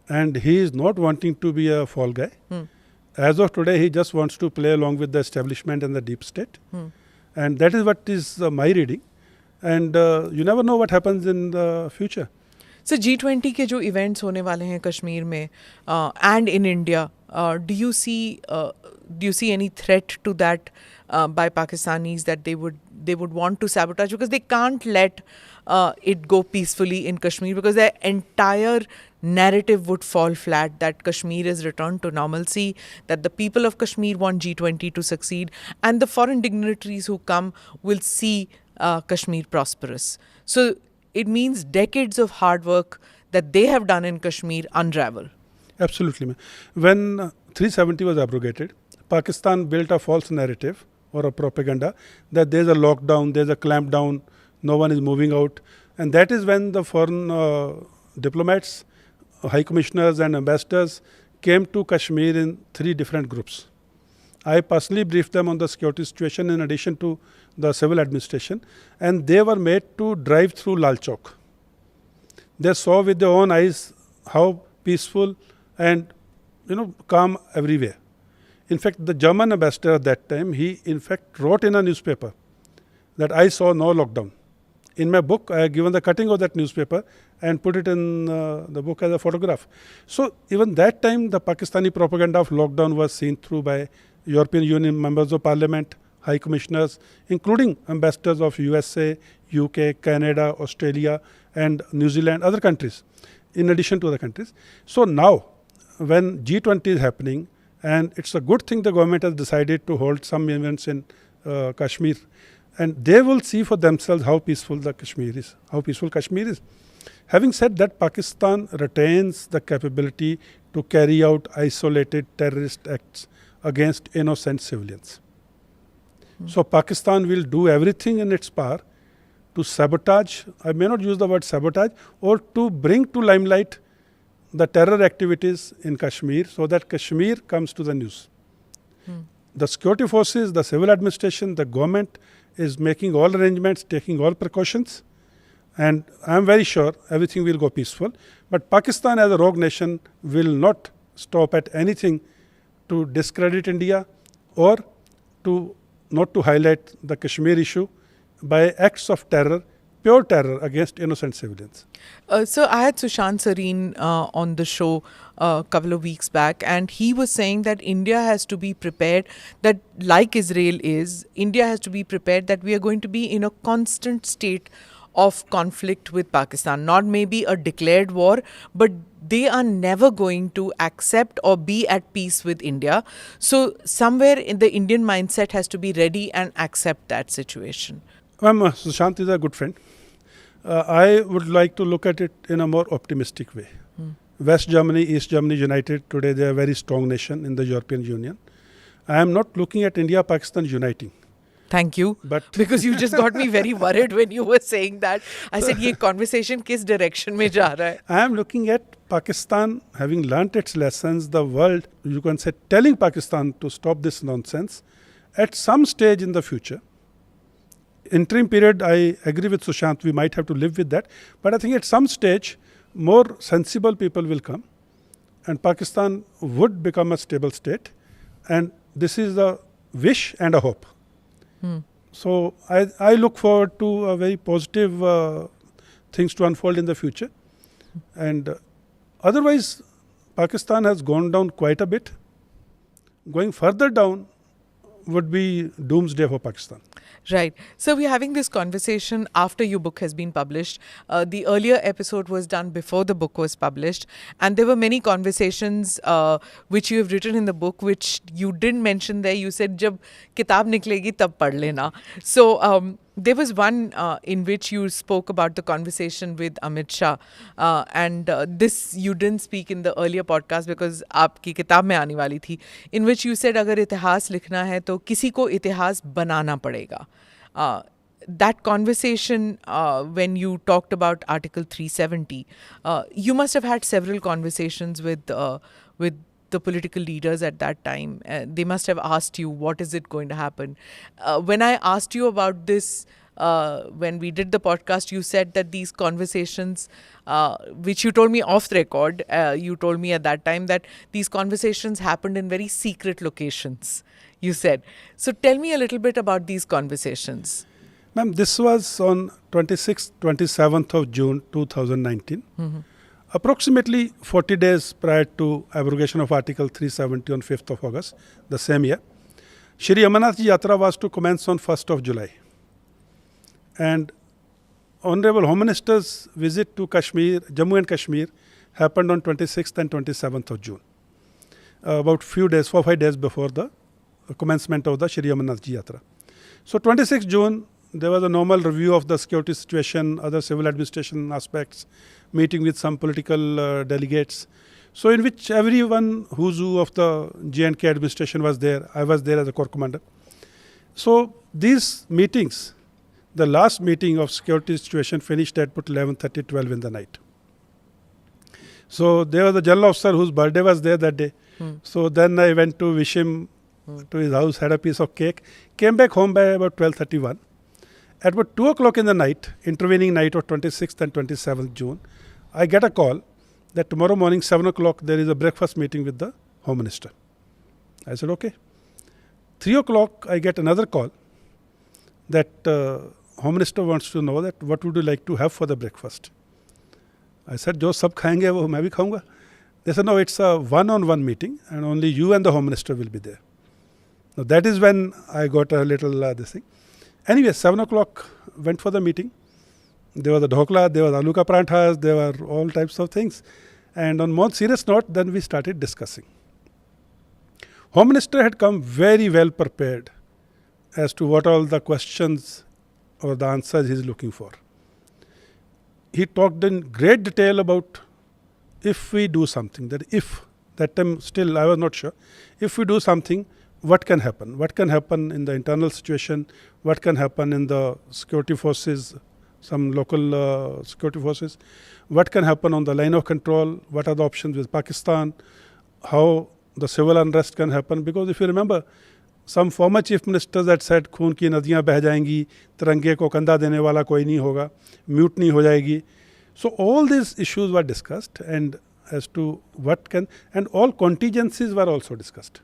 and he is not wanting to be a fall guy. As of today, he just wants to play along with the establishment and the deep state. And that is what is my reading. And you never know what happens in the future. So G20 के जो events होने वाले हैं कश्मीर में and in India, do you see any threat to that by Pakistanis that they would want to sabotage, because they can't let it go peacefully in Kashmir, because their entire narrative would fall flat that Kashmir is returned to normalcy, that the people of Kashmir want G20 to succeed, and the foreign dignitaries who come will see Kashmir prosperous. So it means decades of hard work that they have done in Kashmir unravel. Absolutely, ma'am. When 370 was abrogated, Pakistan built a false narrative or a propaganda that there's a lockdown, there's a clampdown, no one is moving out. And that is when the foreign diplomats, high commissioners and ambassadors came to Kashmir in 3 different groups. I personally briefed them on the security situation in addition to the civil administration, and they were made to drive through Lal Chowk. They saw with their own eyes how peaceful and calm everywhere. In fact, the German ambassador at that time, he in fact wrote in a newspaper that I saw no lockdown. In my book, I have given the cutting of that newspaper and put it in the book as a photograph. So even that time, the Pakistani propaganda of lockdown was seen through by European Union members of parliament, high commissioners, including ambassadors of USA, UK, Canada, Australia, and New Zealand, other countries, in addition to other countries. So now, when G20 is happening, and it's a good thing the government has decided to hold some events in Kashmir, and they will see for themselves how peaceful Kashmir is. Having said that, Pakistan retains the capability to carry out isolated terrorist acts against innocent civilians. So Pakistan will do everything in its power to sabotage, I may not use the word sabotage, or to bring to limelight the terror activities in Kashmir so that Kashmir comes to the news. The security forces, the civil administration, the government is making all arrangements, taking all precautions, and I am very sure everything will go peaceful. But Pakistan as a rogue nation will not stop at anything to discredit India or to not to highlight the Kashmir issue by acts of terror, pure terror against innocent civilians. So I had Sushant Sareen on the show a couple of weeks back, and he was saying that India has to be prepared, that like Israel is, India has to be prepared that we are going to be in a constant state of conflict with Pakistan. Not maybe a declared war, but they are never going to accept or be at peace with India. So somewhere in the Indian mindset has to be ready and accept that situation. Sushant is a good friend. I would like to look at it in a more optimistic way. West Germany, East Germany united. Today they are a very strong nation in the European Union. I am not looking at India, Pakistan uniting. Thank you. But because you just got me very worried when you were saying that. I said, ये conversation किस direction में जा रहा है? I am looking at Pakistan having learnt its lessons, the world, you can say, telling Pakistan to stop this nonsense at some stage in the future. Interim period, I agree with Sushant, we might have to live with that. But I think at some stage, more sensible people will come and Pakistan would become a stable state. And this is a wish and a hope. So I look forward to a very positive things to unfold in the future. And otherwise, Pakistan has gone down quite a bit. Going further down would be doomsday for Pakistan. Right. So we're having this conversation after your book has been published. The earlier episode was done before the book was published. And there were many conversations which you have written in the book, which you didn't mention there. You said, jab kitab niklegi, tab pad lena. So there was one in which you spoke about the conversation with Amit Shah. And this you didn't speak in the earlier podcast because aapki kitab mein aane wali thi. In which you said, agar itihas likhna hai, to kisi ko itihas banana padega. That conversation, when you talked about Article 370, you must have had several conversations with the political leaders at that time. They must have asked you, what is it going to happen? When I asked you about this, when we did the podcast, you said that these conversations, which you told me off the record, you told me at that time that these conversations happened in very secret locations, you said. So tell me a little bit about these conversations. Ma'am, this was on 26th, 27th of June 2019. Approximately 40 days prior to abrogation of Article 370 on 5th of August, the same year. Shri Amarnath Ji Yatra was to commence on 1st of July. And Honorable Home Minister's visit to Kashmir, Jammu and Kashmir, happened on 26th and 27th of June. About few days, 4-5 days before the commencement of the Shri Amarnath Ji Yatra. So 26th June, there was a normal review of the security situation, other civil administration aspects, meeting with some political delegates. So in which everyone who's who of the J&K administration was there. I was there as a corps commander. So these meetings, the last meeting of security situation finished at 11:30, 12 in the night. So there was a general officer whose birthday was there that day. So then I went to wish him to his house, had a piece of cake, came back home by about 12:31. At about 2 o'clock in the night, intervening night of 26th and 27th June, I get a call that tomorrow morning, 7 o'clock, there is a breakfast meeting with the Home Minister. I said, okay. 3 o'clock, I get another call that Home Minister wants to know that what would you like to have for the breakfast. I said, jo sab khayenge, wo main bhi khaunga. They said, no, it's a one-on-one meeting and only you and the Home Minister will be there. Now that is when I got a little this thing. Anyway, 7 o'clock went for the meeting. There was a dhokla, there was aloo ka paranthas, there were all types of things. And on more serious note, then we started discussing. Home Minister had come very well prepared as to what all the questions or the answers he is looking for. He talked in great detail about if we do something, that time still I was not sure, if we do something, what can happen? What can happen in the internal situation? What can happen in the security forces, some local security forces? What can happen on the line of control? What are the options with Pakistan? How the civil unrest can happen? Because if you remember, some former chief ministers had said, खून की नदियाँ बह जाएंगी, तिरंगे को कंधा देने वाला कोई नहीं होगा, mutiny हो जाएगी. So all these issues were discussed, and as to what can, and all contingencies were also discussed.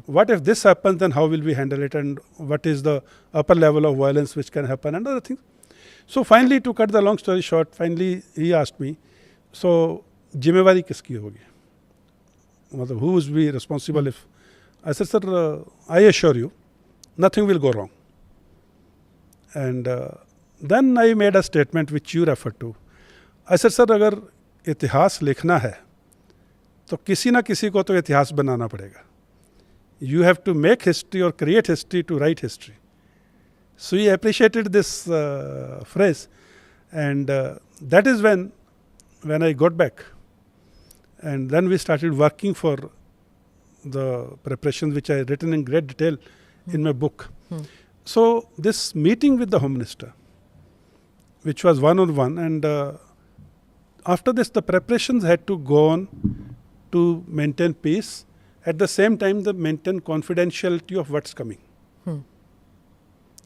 What if this happens, then how will we handle it, and what is the upper level of violence which can happen, and other things. So finally, to cut the long story short, finally he asked me, so जिम्मेवारी किसकी होगी? मतलब who will be responsible if? I said, sir, I assure you, nothing will go wrong. And then I made a statement which you referred to. I said, sir, अगर इतिहास लिखना है, तो किसी ना किसी को तो इतिहास बनाना पड़ेगा. You have to make history or create history to write history. So he appreciated this phrase, and that is when I got back, and then we started working for the preparations which I had written in great detail in my book. So this meeting with the Home Minister, which was one-on-one, and after this the preparations had to go on to maintain peace. At the same time, the maintain confidentiality of what's coming.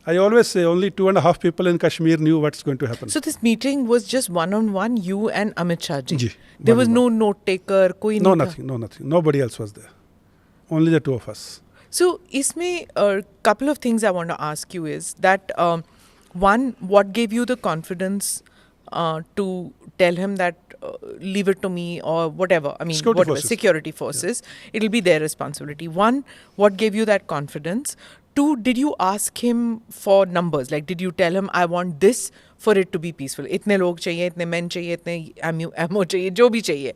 I always say only 2.5 people in Kashmir knew what's going to happen. So this meeting was just one-on-one, you and Amit Shah ji? Ji, there was no note taker? No, nothing. Nobody else was there. Only the two of us. So isme a couple of things I want to ask you is that one, what gave you the confidence to tell him that leave it to me or whatever? I mean, security forces. Yeah. It'll be their responsibility. One, what gave you that confidence? Two, did you ask him for numbers? Like, did you tell him, I want this for it to be peaceful? Itne log chahiye, itne men chahiye, itne ammo chahiye, jo bhi chahiye.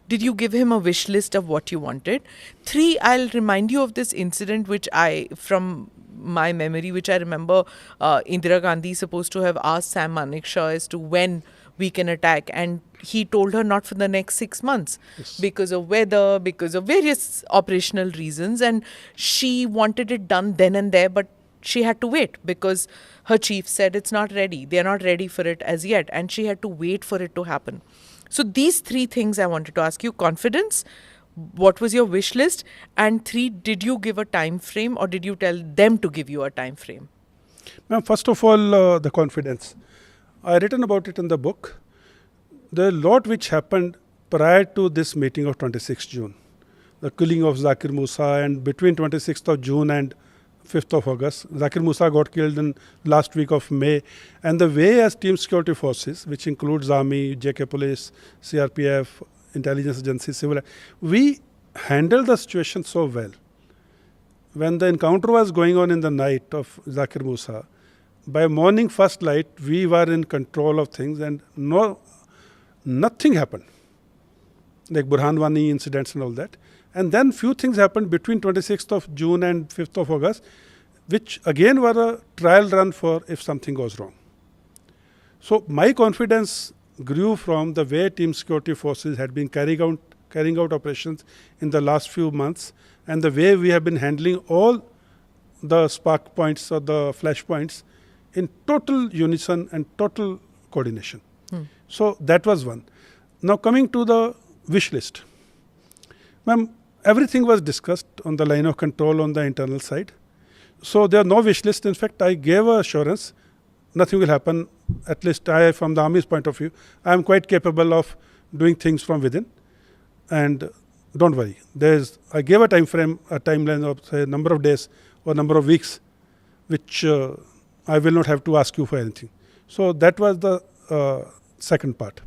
Did you give him a wish list of what you wanted? Three, I'll remind you of this incident which from my memory, which I remember Indira Gandhi supposed to have asked Sam Manik Shah as to when we can attack, and he told her not for the next 6 months. Yes. Because of weather, because of various operational reasons, and she wanted it done then and there, but she had to wait because her chief said it's not ready. They're not ready for it as yet, and she had to wait for it to happen. So these three things I wanted to ask you: confidence, what was your wish list, and three, did you give a time frame or did you tell them to give you a time frame? Ma'am, first of all, the confidence. I written about it in the book. The lot which happened prior to this meeting of 26th June. The killing of Zakir Musa, and between 26th of June and 5th of August. Zakir Musa got killed in last week of May. And the way as team security forces, which includes Army, JK Police, CRPF, intelligence agency, civil, we handled the situation so well. When the encounter was going on in the night of Zakir Musa, by morning first light, we were in control of things, and nothing happened. Like Burhanwani incidents and all that. And then few things happened between 26th of June and 5th of August, which again were a trial run for if something goes wrong. So my confidence grew from the way team security forces had been carrying out operations in the last few months, and the way we have been handling all the spark points or the flash points in total unison and total coordination. So that was one. Now coming to the wish list. Ma'am, everything was discussed on the line of control on the internal side. So there are no wish list. In fact, I gave assurance nothing will happen. At least I, from the Army's point of view, I am quite capable of doing things from within. And don't worry. I gave a time frame, a timeline of say number of days or number of weeks, which I will not have to ask you for anything. So that was the second part.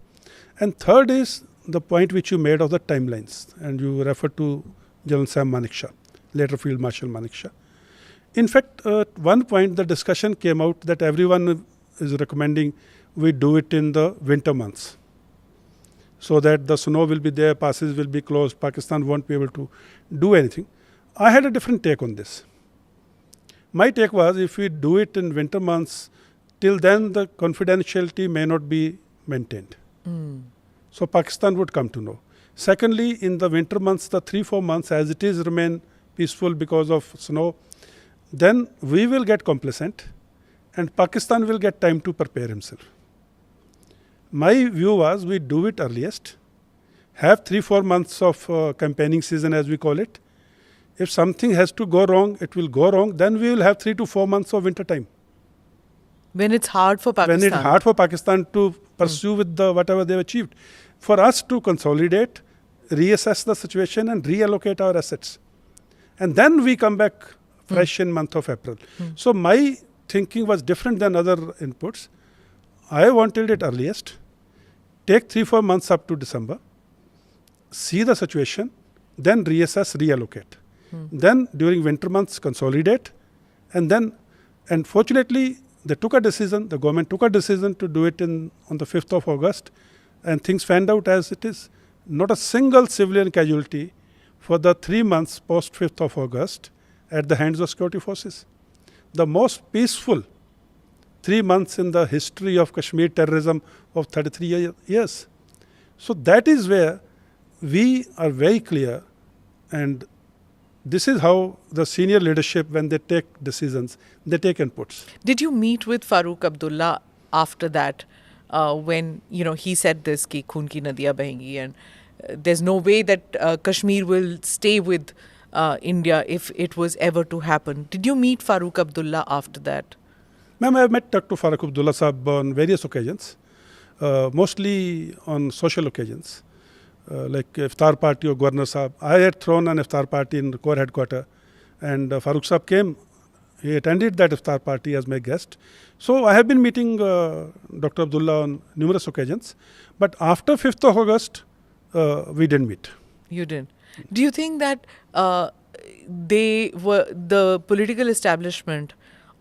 And third is the point which you made of the timelines, and you referred to General Sam Manik Shah, later Field Marshal Manik Shah. In fact, at one point the discussion came out that everyone is recommending we do it in the winter months, so that the snow will be there, passes will be closed, Pakistan won't be able to do anything. I had a different take on this. My take was, if we do it in winter months, till then the confidentiality may not be maintained. So Pakistan would come to know. Secondly, in the winter months, the 3-4 months as it is remain peaceful because of snow, then we will get complacent and Pakistan will get time to prepare himself. My view was we do it earliest, have 3-4 months of campaigning season as we call it. If something has to go wrong, it will go wrong. Then we will have 3 to 4 months of winter time. When it's hard for Pakistan. When it's hard for Pakistan to pursue with whatever they've achieved. For us to consolidate, reassess the situation and reallocate our assets. And then we come back fresh in month of April. So my thinking was different than other inputs. I wanted it earliest. Take 3-4 months up to December. See the situation. Then reassess, reallocate. Then during winter months, consolidate. And fortunately, they took a decision, the government took a decision to do it on the 5th of August. And things fanned out as it is. Not a single civilian casualty for the 3 months post 5th of August at the hands of security forces. The most peaceful 3 months in the history of Kashmir terrorism of 33 years. So that is where we are very clear, and this is how the senior leadership, when they take decisions, they take inputs. Did you meet with Farooq Abdullah after that when he said this ki khoon ki nadiyan bahengi and there's no way that Kashmir will stay with India if it was ever to happen? Did you meet Farooq Abdullah after that? Ma'am, I have met Dr. Farooq Abdullah Sahab on various occasions, mostly on social occasions. Like iftar party of Governor Sahab. I had thrown an iftar party in the Corps headquarters, and Farooq Sahab came. He attended that iftar party as my guest. So I have been meeting Dr. Abdullah on numerous occasions. But after 5th of August, we didn't meet. You didn't. Do you think that the political establishment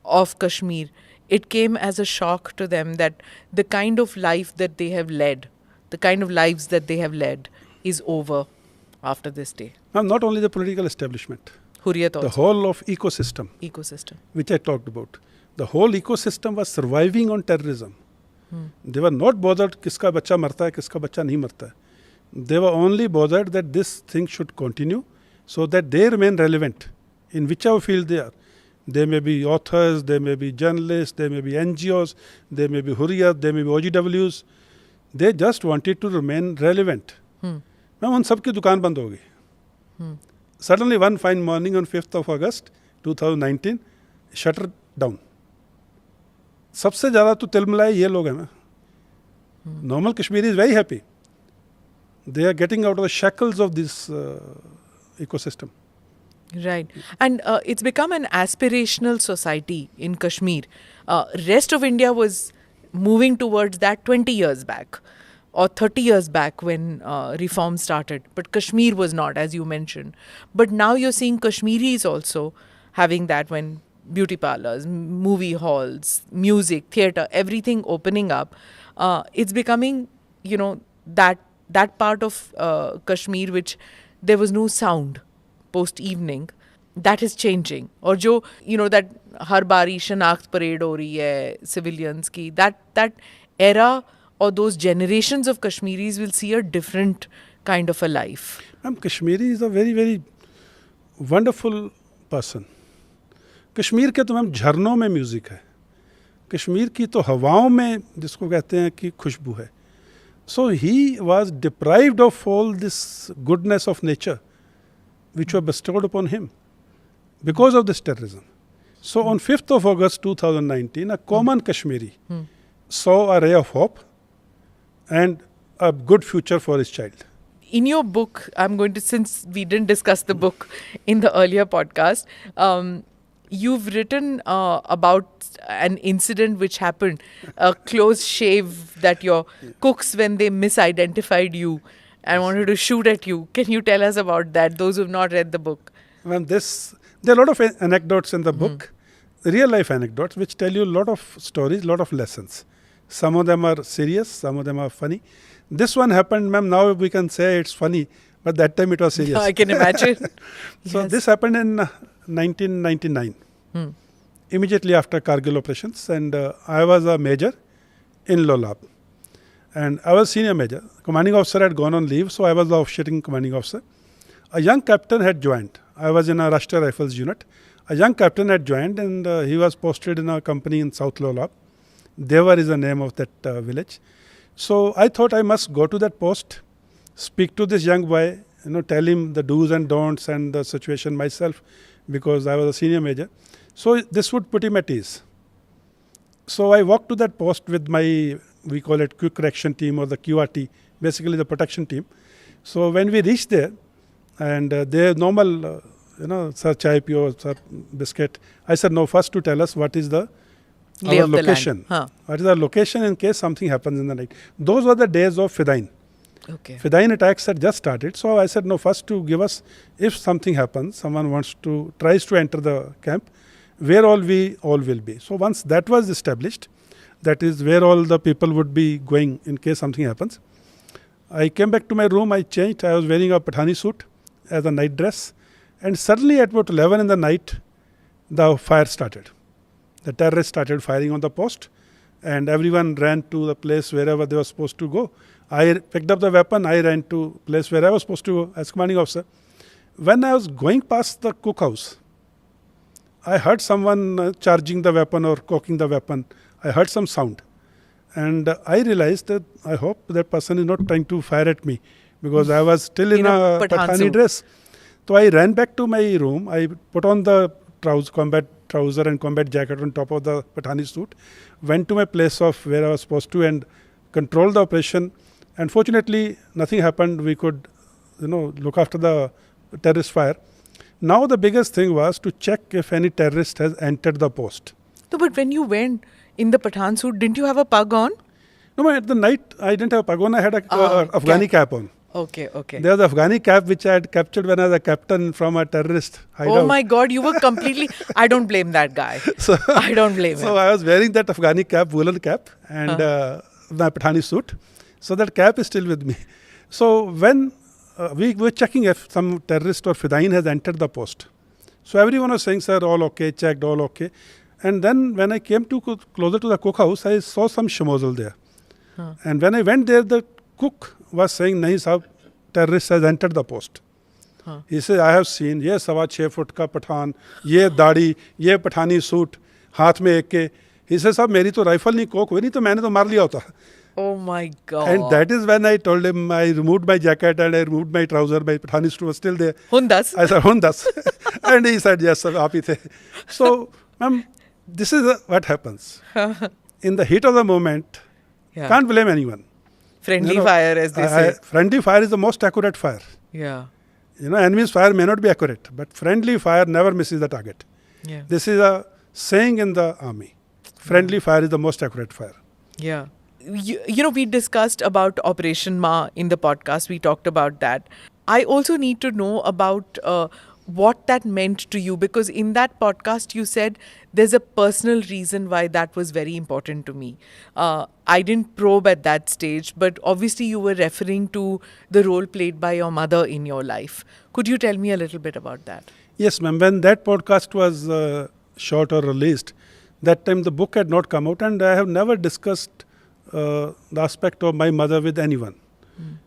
of Kashmir, it came as a shock to them that the kind of life that they have led, the kind of lives that they have led is over after this day? Now, not only the political establishment, Hurriyat also. the whole of ecosystem, which I talked about. The whole ecosystem was surviving on terrorism. They were not bothered kiska bacha marta hai, kiska bacha nahi marta hai. They were only bothered that this thing should continue so that they remain relevant in whichever field they are. They may be authors, they may be journalists, they may be NGOs, they may be Hurriyat, they may be OGWs. They just wanted to remain relevant. Ma'am, उन सब की दुकान बंद हो गई. Suddenly one fine morning on 5th of August 2019, shutter down. सबसे ज़्यादा तो तिलमिलाए ये लोग हैं. Normal Kashmiri is very happy. They are getting out of the shackles of this ecosystem. Right. And it's become an aspirational society in Kashmir. Rest of India was moving towards that 20 years back or 30 years back when reform started. But Kashmir was not, as you mentioned. But now you're seeing Kashmiris also having that, when beauty parlors, movie halls, music, theatre, everything opening up. It's becoming, that part of Kashmir which there was no sound post evening, that is changing. Or that har bari shanakt parade ho rahi hai civilians ki, that era or those generations of Kashmiris will see a different kind of a life. Ma'am, Kashmiri is a very, very wonderful person. Kashmir के तो ma'am झरनों में music है. कश्मीर की तो हवाओं में जिसको कहते हैं कि खुशबू है. So he was deprived of all this goodness of nature which were bestowed upon him because of this terrorism. So on 5th of August 2019, a common Kashmiri saw a ray of hope and a good future for his child. In your book, since we didn't discuss the book in the earlier podcast, you've written about an incident which happened, a close shave that your cooks, when they misidentified you and wanted to shoot at you. Can you tell us about that, those who have not read the book? Well, there are a lot of anecdotes in the book, real life anecdotes, which tell you a lot of stories, a lot of lessons. Some of them are serious, some of them are funny. This one happened, ma'am, now we can say it's funny, but that time it was serious. I can imagine. So Yes. this happened in 1999, immediately after Kargil operations, and I was a major in Lolab. And I was senior major. Commanding officer had gone on leave, so I was the officiating commanding officer. A young captain had joined, I was in a Rashtriya Rifles unit. A young captain had joined, and he was posted in a company in South Lolab. Devar is the name of that village. So I thought I must go to that post, speak to this young boy, tell him the do's and don'ts and the situation myself, because I was a senior major. So this would put him at ease. So I walked to that post with my, we call it quick reaction team, or the QRT, basically the protection team. So when we reached there, and their normal, sir chai pio, sir biscuit, I said, no, first to tell us what is our location. What is our location in case something happens in the night. Those were the days of Fidain. Okay. Fidain attacks had just started. So I said, no, first to give us, if something happens, someone tries to enter the camp, where we all will be. So once that was established, that is where all the people would be going in case something happens. I came back to my room, I changed, I was wearing a Pathani suit as a night dress, and suddenly at about 11 in the night, the fire started. The terrorists started firing on the post, and everyone ran to the place wherever they were supposed to go. I picked up the weapon, I ran to place where I was supposed to go as commanding officer. When I was going past the cookhouse, I heard someone charging the weapon or cocking the weapon. I heard some sound. And I realized that I hope that person is not trying to fire at me, because I was still in a Pathani dress. So I ran back to my room. I put on the combat trouser and combat jacket on top of the Pathani suit, went to my place of where I was supposed to and controlled the operation. And fortunately, nothing happened. We could, look after the terrorist fire. Now the biggest thing was to check if any terrorist has entered the post. No, but when you went in the Pathan suit, didn't you have a pug on? No, at the night I didn't have a pug on. I had a Afghani cap on. Okay. There was an Afghani cap which I had captured when I was a captain from a terrorist hideout. Oh my God, you were completely... I don't blame that guy. I don't blame him. So I was wearing that Afghani cap, woolen cap, and my Pathani suit. So that cap is still with me. So when we were checking if some terrorist or Fidain has entered the post. So everyone was saying, sir, all okay, checked, all okay. And then when I came closer to the cookhouse, I saw some shmozel there. And when I went there, the cook was saying, nahi sahab, terrorist has entered the post. He said, I have seen, ye 6.25 foot ka Pathan, ye daadi, ye Pathani suit, haath mein ek ke. He said, sahab, meri to rifle nahi cock hui nahi, to maine to maar liya hota. Oh my God. And that is when I told him, I removed my jacket and I removed my trouser. My Pathani suit was still there. Hundas? I said, Hundas. And he said, yes, sir, aap hi the. So, ma'am, this is what happens. In the heat of the moment, can't blame anyone. Friendly fire, as they say. Friendly fire is the most accurate fire. Yeah. Enemy's fire may not be accurate, but friendly fire never misses the target. Yeah. This is a saying in the army. Friendly fire is the most accurate fire. Yeah. We discussed about Operation Ma in the podcast. We talked about that. I also need to know about what that meant to you, because in that podcast you said there's a personal reason why that was very important to me. I didn't probe at that stage, but obviously you were referring to the role played by your mother in your life. Could you tell me a little bit about that? Yes, ma'am. When that podcast was shot or released, that time the book had not come out, and I have never discussed the aspect of my mother with anyone.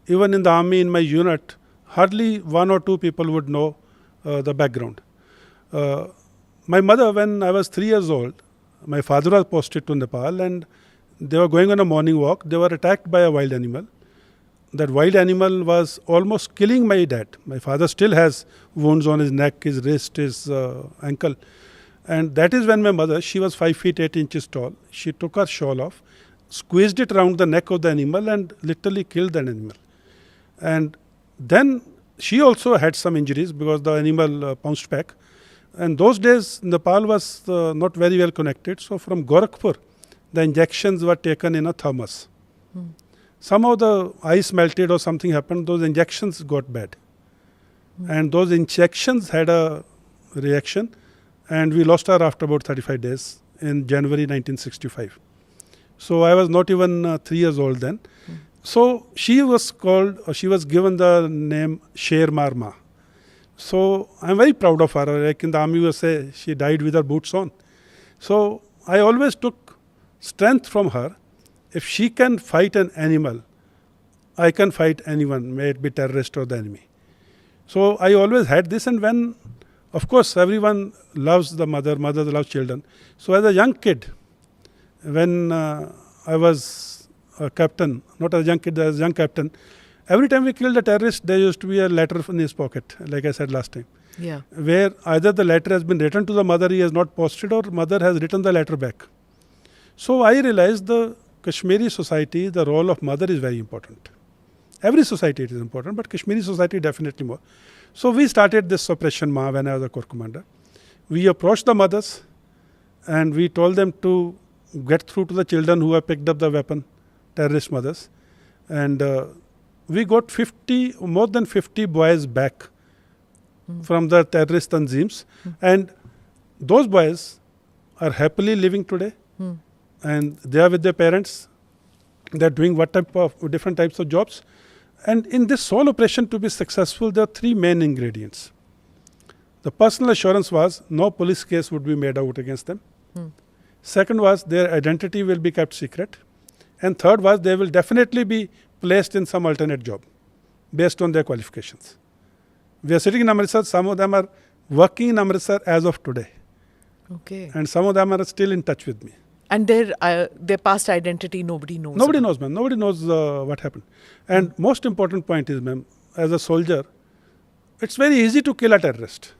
Even in the army, in my unit, hardly one or two people would know the background. My mother, when I was 3 years old, my father was posted to Nepal, and they were going on a morning walk. They were attacked by a wild animal. That wild animal was almost killing my dad. My father still has wounds on his neck, his wrist, his ankle. And that is when my mother, she was 5 feet 8 inches tall. She took her shawl off, squeezed it around the neck of the animal and literally killed the animal. And then she also had some injuries because the animal pounced back. And those days, Nepal was not very well connected. So from Gorakhpur, the injections were taken in a thermos. Somehow the ice melted or something happened. Those injections got bad. And those injections had a reaction. And we lost her after about 35 days in January 1965. So I was not even 3 years old then. So she was given the name Sher Marma. So I'm very proud of her. Like in the army, we say she died with her boots on. So I always took strength from her. If she can fight an animal, I can fight anyone, may it be terrorist or the enemy. So I always had this. And when Of course, everyone loves the mother, mother loves children. So as a young kid, when I was a captain, not as a young kid, as a young captain, every time we killed a terrorist, there used to be a letter in his pocket, like I said last time. Yeah. Where either the letter has been written to the mother, he has not posted, or mother has written the letter back. So I realized the Kashmiri society, the role of mother is very important. Every society it is important, but Kashmiri society definitely more. So we started this Operation Ma when I was a corps commander. We approached the mothers and we told them to get through to the children who have picked up the weapon, terrorist mothers. And we got more than 50 boys back from the terrorist tanzeems. And those boys are happily living today. And they are with their parents. They are doing different types of jobs. And in this whole operation to be successful, there are three main ingredients. The personal assurance was no police case would be made out against them. Second was their identity will be kept secret. And third was they will definitely be placed in some alternate job based on their qualifications. We are sitting in Amritsar. Some of them are working in Amritsar as of today. Okay. And some of them are still in touch with me. And their past identity, nobody knows. Nobody knows, ma'am. Nobody knows what happened. And most important point is, ma'am, as a soldier, it's very easy to kill a terrorist.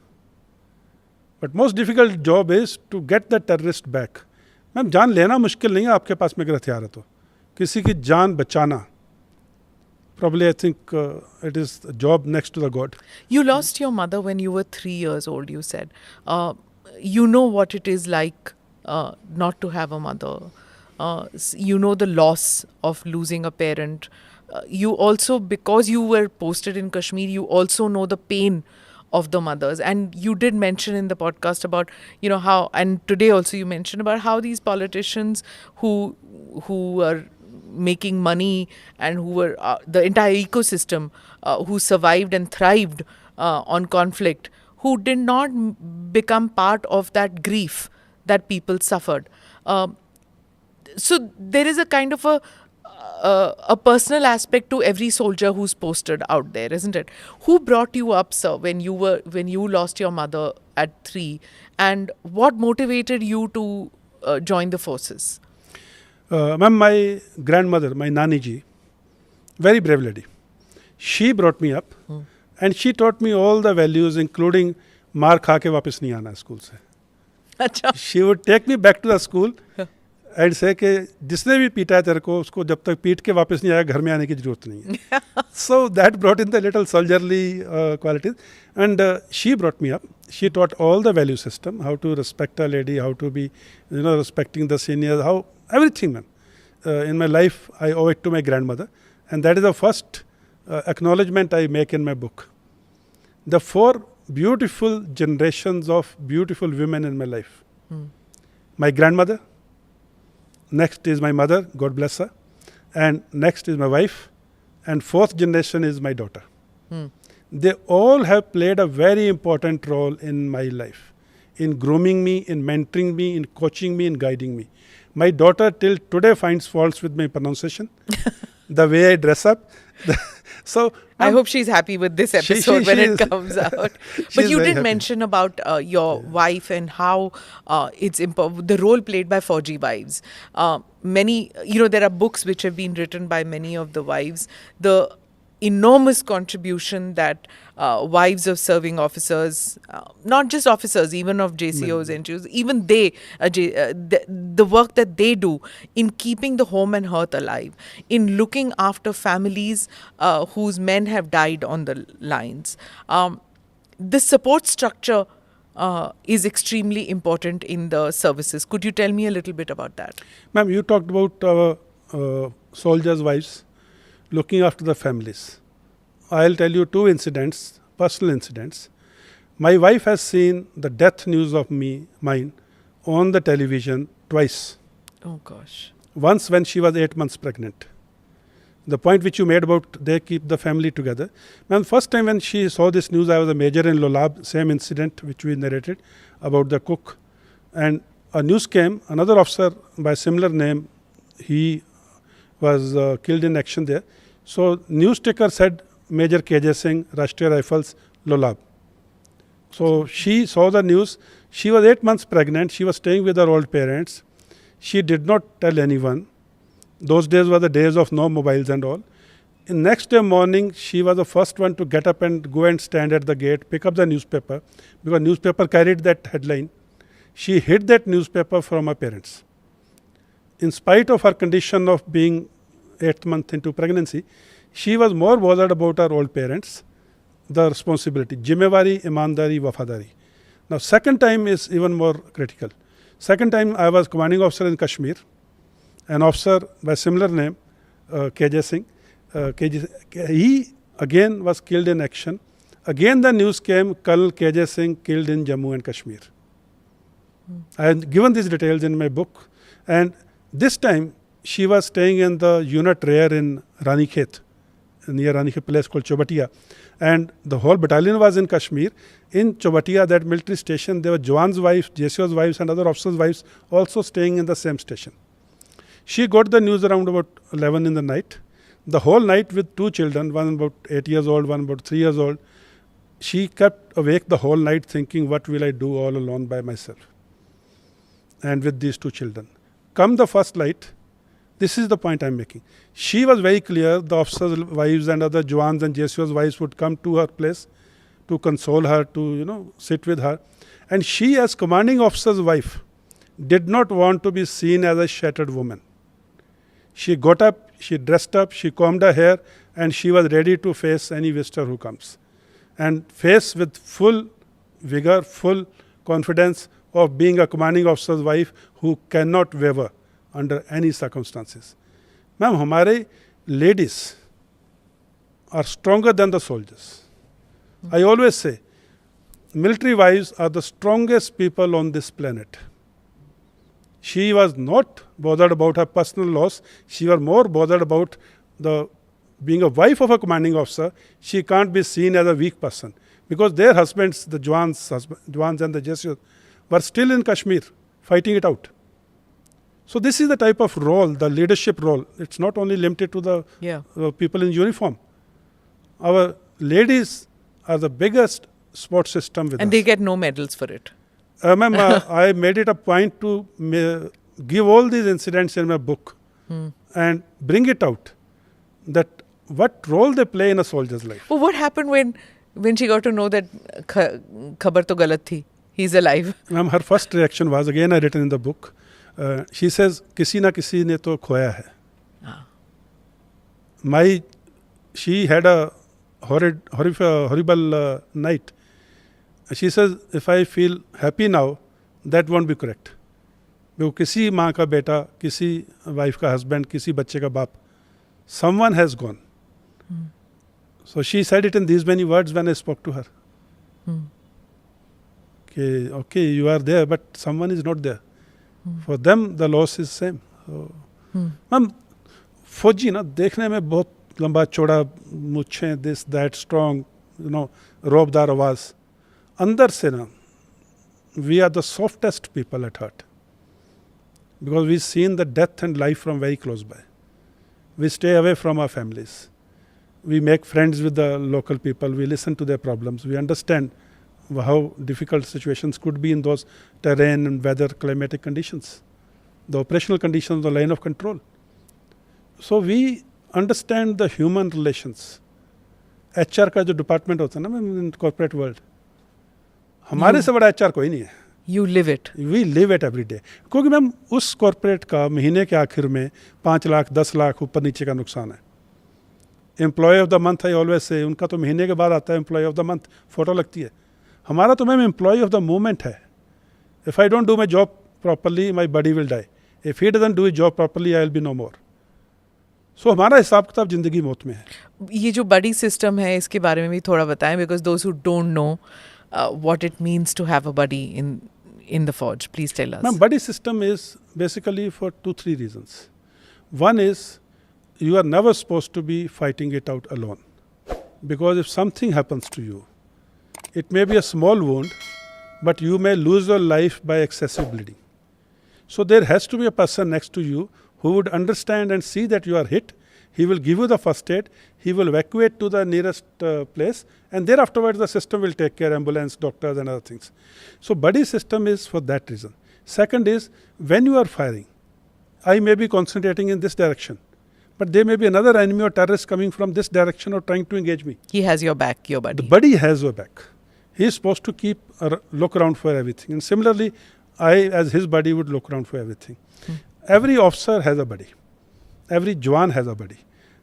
But most difficult job is to get the terrorist back. Ma'am, जान लेना मुश्किल नहीं है आपके पास में अगर हथियार है तो. किसी की जान बचाना. Probably I think it is a job next to the God. You lost your mother when you were 3 years old, you said. You know what it is like not to have a mother. You know the loss of losing a parent. You also, because you were posted in Kashmir, you also know the pain of the mothers. And you did mention in the podcast about, how, and today also you mentioned about how these politicians who are making money and who were the entire ecosystem who survived and thrived on conflict, who did not become part of that grief that people suffered. So there is a kind of a personal aspect to every soldier who's posted out there, isn't it? Who brought you up, sir, when you lost your mother at 3, and what motivated you to join the forces? Ma'am, my grandmother, my Nani ji, very brave lady. She brought me up and she taught me all the values, including maar kha ke वापस नहीं आना school से. अच्छा. She would take me back to the school and say कि जिसने भी पीटा है तेरे को उसको जब तक पीट के वापस नहीं आया घर में आने की जरूरत नहीं है. So that brought in the little soldierly qualities, and she brought me up. She taught all the value system, how to respect a lady, how to be, respecting the seniors, how everything, man. In my life, I owe it to my grandmother, and that is the first acknowledgement I make in my book. The 4 beautiful generations of beautiful women in my life. My grandmother, next is my mother, God bless her, and next is my wife, and 4th generation is my daughter. They all have played a very important role in my life, in grooming me, in mentoring me, in coaching me, in guiding me. My daughter till today finds faults with my pronunciation, the way I dress up. So I hope she's happy with this episode when it comes out. But you did mention about your wife and how it's the role played by Fauji wives. Many, there are books which have been written by many of the wives. The enormous contribution that wives of serving officers, not just officers, even of JCOs, NGOs, even they, the work that they do in keeping the home and hearth alive, in looking after families whose men have died on the lines. This support structure is extremely important in the services. Could you tell me a little bit about that? Ma'am, you talked about soldiers' wives looking after the families. I'll tell you 2 incidents, personal incidents. My wife has seen the death news of mine on the television twice. Oh gosh. Once when she was 8 months pregnant. The point which you made about they keep the family together. Ma'am, first time when she saw this news, I was a major in Lolab, same incident which we narrated about the cook. And a news came, another officer by similar name, he was killed in action there. So news ticker said Major KJS Singh, Rashtriya Rifles, Lolab. So she saw the news. She was 8 months pregnant. She was staying with her old parents. She did not tell anyone. Those days were the days of no mobiles and all. In next day morning, she was the first one to get up and go and stand at the gate, pick up the newspaper, because newspaper carried that headline. She hid that newspaper from her parents. In spite of her condition of being 8th month into pregnancy, she was more bothered about her old parents, the responsibility, jimmewari, imandari, wafadari. Now, second time is even more critical. Second time, I was commanding officer in Kashmir. An officer by similar name, KJS Singh, he again was killed in action. Again the news came, Colonel KJS Singh killed in Jammu and Kashmir. I have given these details in my book. And this time she was staying in the unit rear in Ranikhet, near Ranikhet place called Chobatia. And the whole battalion was in Kashmir. In Chobatia, that military station, there were Jawan's wives, JCO's wives and other officers' wives also staying in the same station. She got the news around about 11 in the night. The whole night with 2 children, one about 8 years old, one about 3 years old. She kept awake the whole night thinking, what will I do all alone by myself? And with these 2 children. Come the first light, this is the point I'm making. She was very clear, the officers' wives and other Jawans and JCO's wives would come to her place to console her, to sit with her. And she, as commanding officer's wife, did not want to be seen as a shattered woman. She got up, she dressed up, she combed her hair, and she was ready to face any visitor who comes. And face with full vigor, full confidence of being a commanding officer's wife who cannot waver under any circumstances. Ma'am, hamare ladies are stronger than the soldiers. I always say, military wives are the strongest people on this planet. She was not bothered about her personal loss. She was more bothered about being a wife of a commanding officer. She can't be seen as a weak person because their husbands, the Jawans and the JCOs, were still in Kashmir fighting it out. So this is the type of role, the leadership role. It's not only limited to the people in uniform. Our ladies are the biggest support system with us. And they get no medals for it. Ma'am, I made it a point to give all these incidents in my book and bring it out, that what role they play in a soldier's life. Well, what happened when she got to know that khabar to galat thi, he's alive? Ma'am, her first reaction was, again I written in the book, she says, kisi na kisi ne to khoya hai. She had a horrible night. She says, if I feel happy now, that won't be correct. वो किसी माँ का बेटा, किसी wife का husband, किसी बच्चे का बाप, someone has gone. So she said it in these many words when I spoke to her. Okay, you are there, but someone is not there. For them, the loss is same. So, ma'am, फौजी ना देखने में बहुत लंबा चौड़ा, मुच्छें, this, that, strong, रोबदार आवाज़. अंदर से ना, we are the softest people at heart. Because we've seen the death and life from very close by. We stay away from our families. We make friends with the local people. We listen to their problems. We understand how difficult situations could be in those terrain and weather, climatic conditions, the operational conditions, the line of control. So we understand the human relations. HR का जो department होता है ना in corporate world, हमारे से बड़ा HR कोई नहीं है. You live it. We live it every day. क्योंकि मैम उस कॉर्पोरेट का महीने के आखिर में 5 लाख 10 लाख ऊपर नीचे का नुकसान है. Employee of the month I always say, उनका तो महीने के बाद आता है employee of the month, photo लगती है. हमारा तो ma'am employee of the moment है. If I don't do my job properly my body will die. If he doesn't do his job properly I will be no more. So हमारा हिसाब किताब जिंदगी मौत में है. ये जो बड़ी सिस्टम है इसके बारे में भी थोड़ा बताएं, because those who don't know what it means to have a buddy in the forge. Please tell us. Ma'am, buddy system is basically for 2-3 reasons. One is you are never supposed to be fighting it out alone. Because if something happens to you, it may be a small wound, but you may lose your life by excessive bleeding. So there has to be a person next to you who would understand and see that you are hit. He will give you the first aid. He will evacuate to the nearest place, and there afterwards the system will take care, ambulance, doctors and other things. So buddy system is for that reason. Second is, when you are firing, I may be concentrating in this direction, but there may be another enemy or terrorist coming from this direction or trying to engage me. He has your back, your buddy. The buddy has your back. He is supposed to keep a look around for everything. And similarly, I as his buddy would look around for everything. Every officer has a buddy. Every Jawan has a buddy.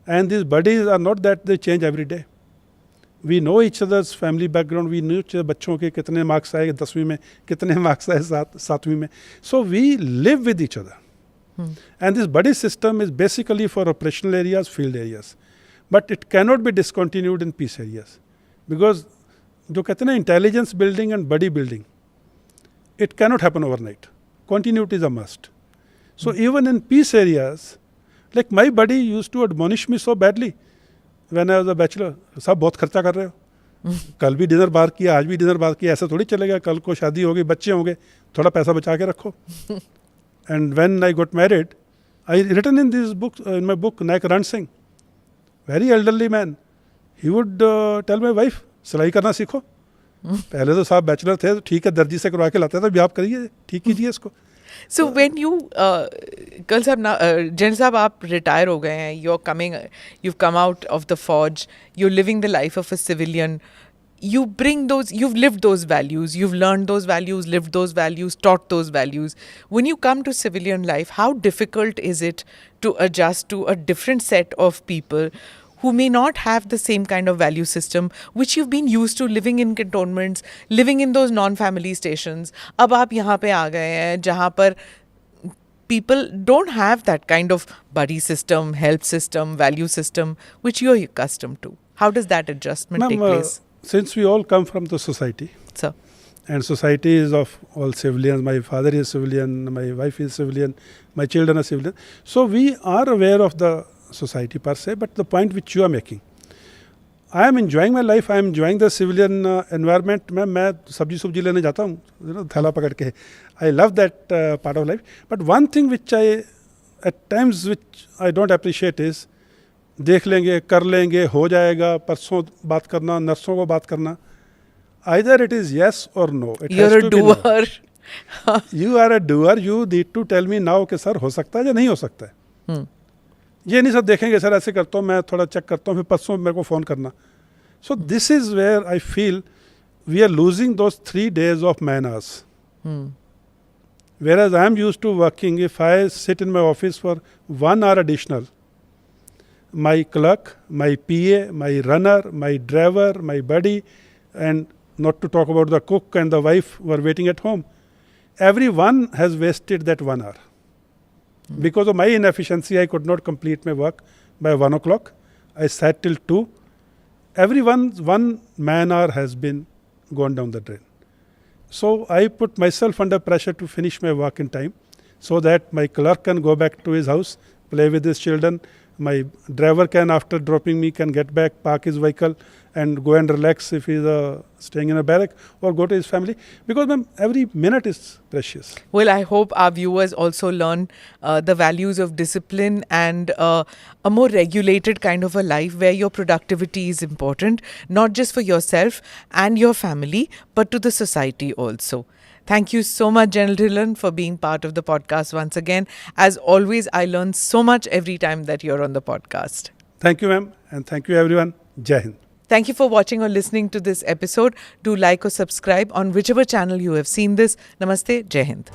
And these buddies are not that they change every day. We know each other's family background. We know each other बच्चों के कितने marks आए 10वीं में, कितने marks आए 7वीं में. So we live with each other. And this buddy system is basically for operational areas, field areas. But it cannot be discontinued in peace areas. Because जो कहते हैं intelligence building and buddy building, it cannot happen overnight. Continuity is a must. So even in peace areas, like my buddy used to admonish me so badly when I was a bachelor. सब बहुत खर्चा कर रहे हो. कल भी dinner bar किया, आज भी डिनर बार किया, ऐसा थोड़ी चलेगा. कल को शादी होगी, बच्चे होंगे, थोड़ा पैसा बचा के रखो. And when I got married, I written in this book, in my book, Naik Ran Singh, very elderly man, he would tell my wife, सिलाई करना सीखो. पहले तो साहब बैचलर थे, तो ठीक है दर्जी से करवा के लाते थे, अभी आप करिए, ठीक कीजिए इसको. So when you, कल साहब ना, जैन साहब आप retire हो गए हैं, you've come out of the forge, you're living the life of a civilian. You bring those, you've lived those values, you've learned those values, lived those values, taught those values. When you come to civilian life, how difficult is it to adjust to a different set of people who may not have the same kind of value system which you've been used to living in cantonments, living in those non-family stations. अब आप यहाँ पे आ गए हैं जहाँ पर people don't have that kind of buddy system, help system, value system which you're accustomed to. How does that adjustment take place? Since we all come from the society, Sir. And society is of all civilians, my father is civilian, my wife is civilian, my children are civilian. So we are aware of the society per se, but the point which you are making, I am enjoying my life, I am enjoying the civilian environment. मैं सब्जी लेने जाता हूँ, थैला पकड़ के. I love that part of life. But one thing which at times I don't appreciate is, देख लेंगे, कर लेंगे, हो जाएगा, परसों बात करना, नर्सों को बात करना. Either it is yes or no. You're a doer. You are a doer. You need to tell me now कि सर हो सकता है या नहीं हो सकता है. ये नहीं सब देखेंगे सर ऐसे करता हूँ मैं थोड़ा चेक करता हूँ फिर परसों मेरे को फ़ोन करना. So this is where I feel we are losing those 3 days of man hours. Whereas I am used to working, if I sit in my office for 1 hour additional, my clerk, my PA, my runner, my driver, my buddy, and not to talk about the cook and the wife who are waiting at home, everyone has wasted that 1 hour. Because of my inefficiency, I could not complete my work by 1 o'clock. I sat till 2. Everyone's 1 man hour has been gone down the drain. So I put myself under pressure to finish my work in time so that my clerk can go back to his house, play with his children. My driver can, after dropping me, can get back, park his vehicle and go and relax if he's staying in a barrack, or go to his family. Because ma'am, every minute is precious. Well, I hope our viewers also learn the values of discipline and a more regulated kind of a life where your productivity is important, not just for yourself and your family, but to the society also. Thank you so much, General Dhillon, for being part of the podcast once again. As always, I learn so much every time that you're on the podcast. Thank you, ma'am. And thank you, everyone. Jai Hind. Thank you for watching or listening to this episode. Do like or subscribe on whichever channel you have seen this. Namaste. Jai Hind.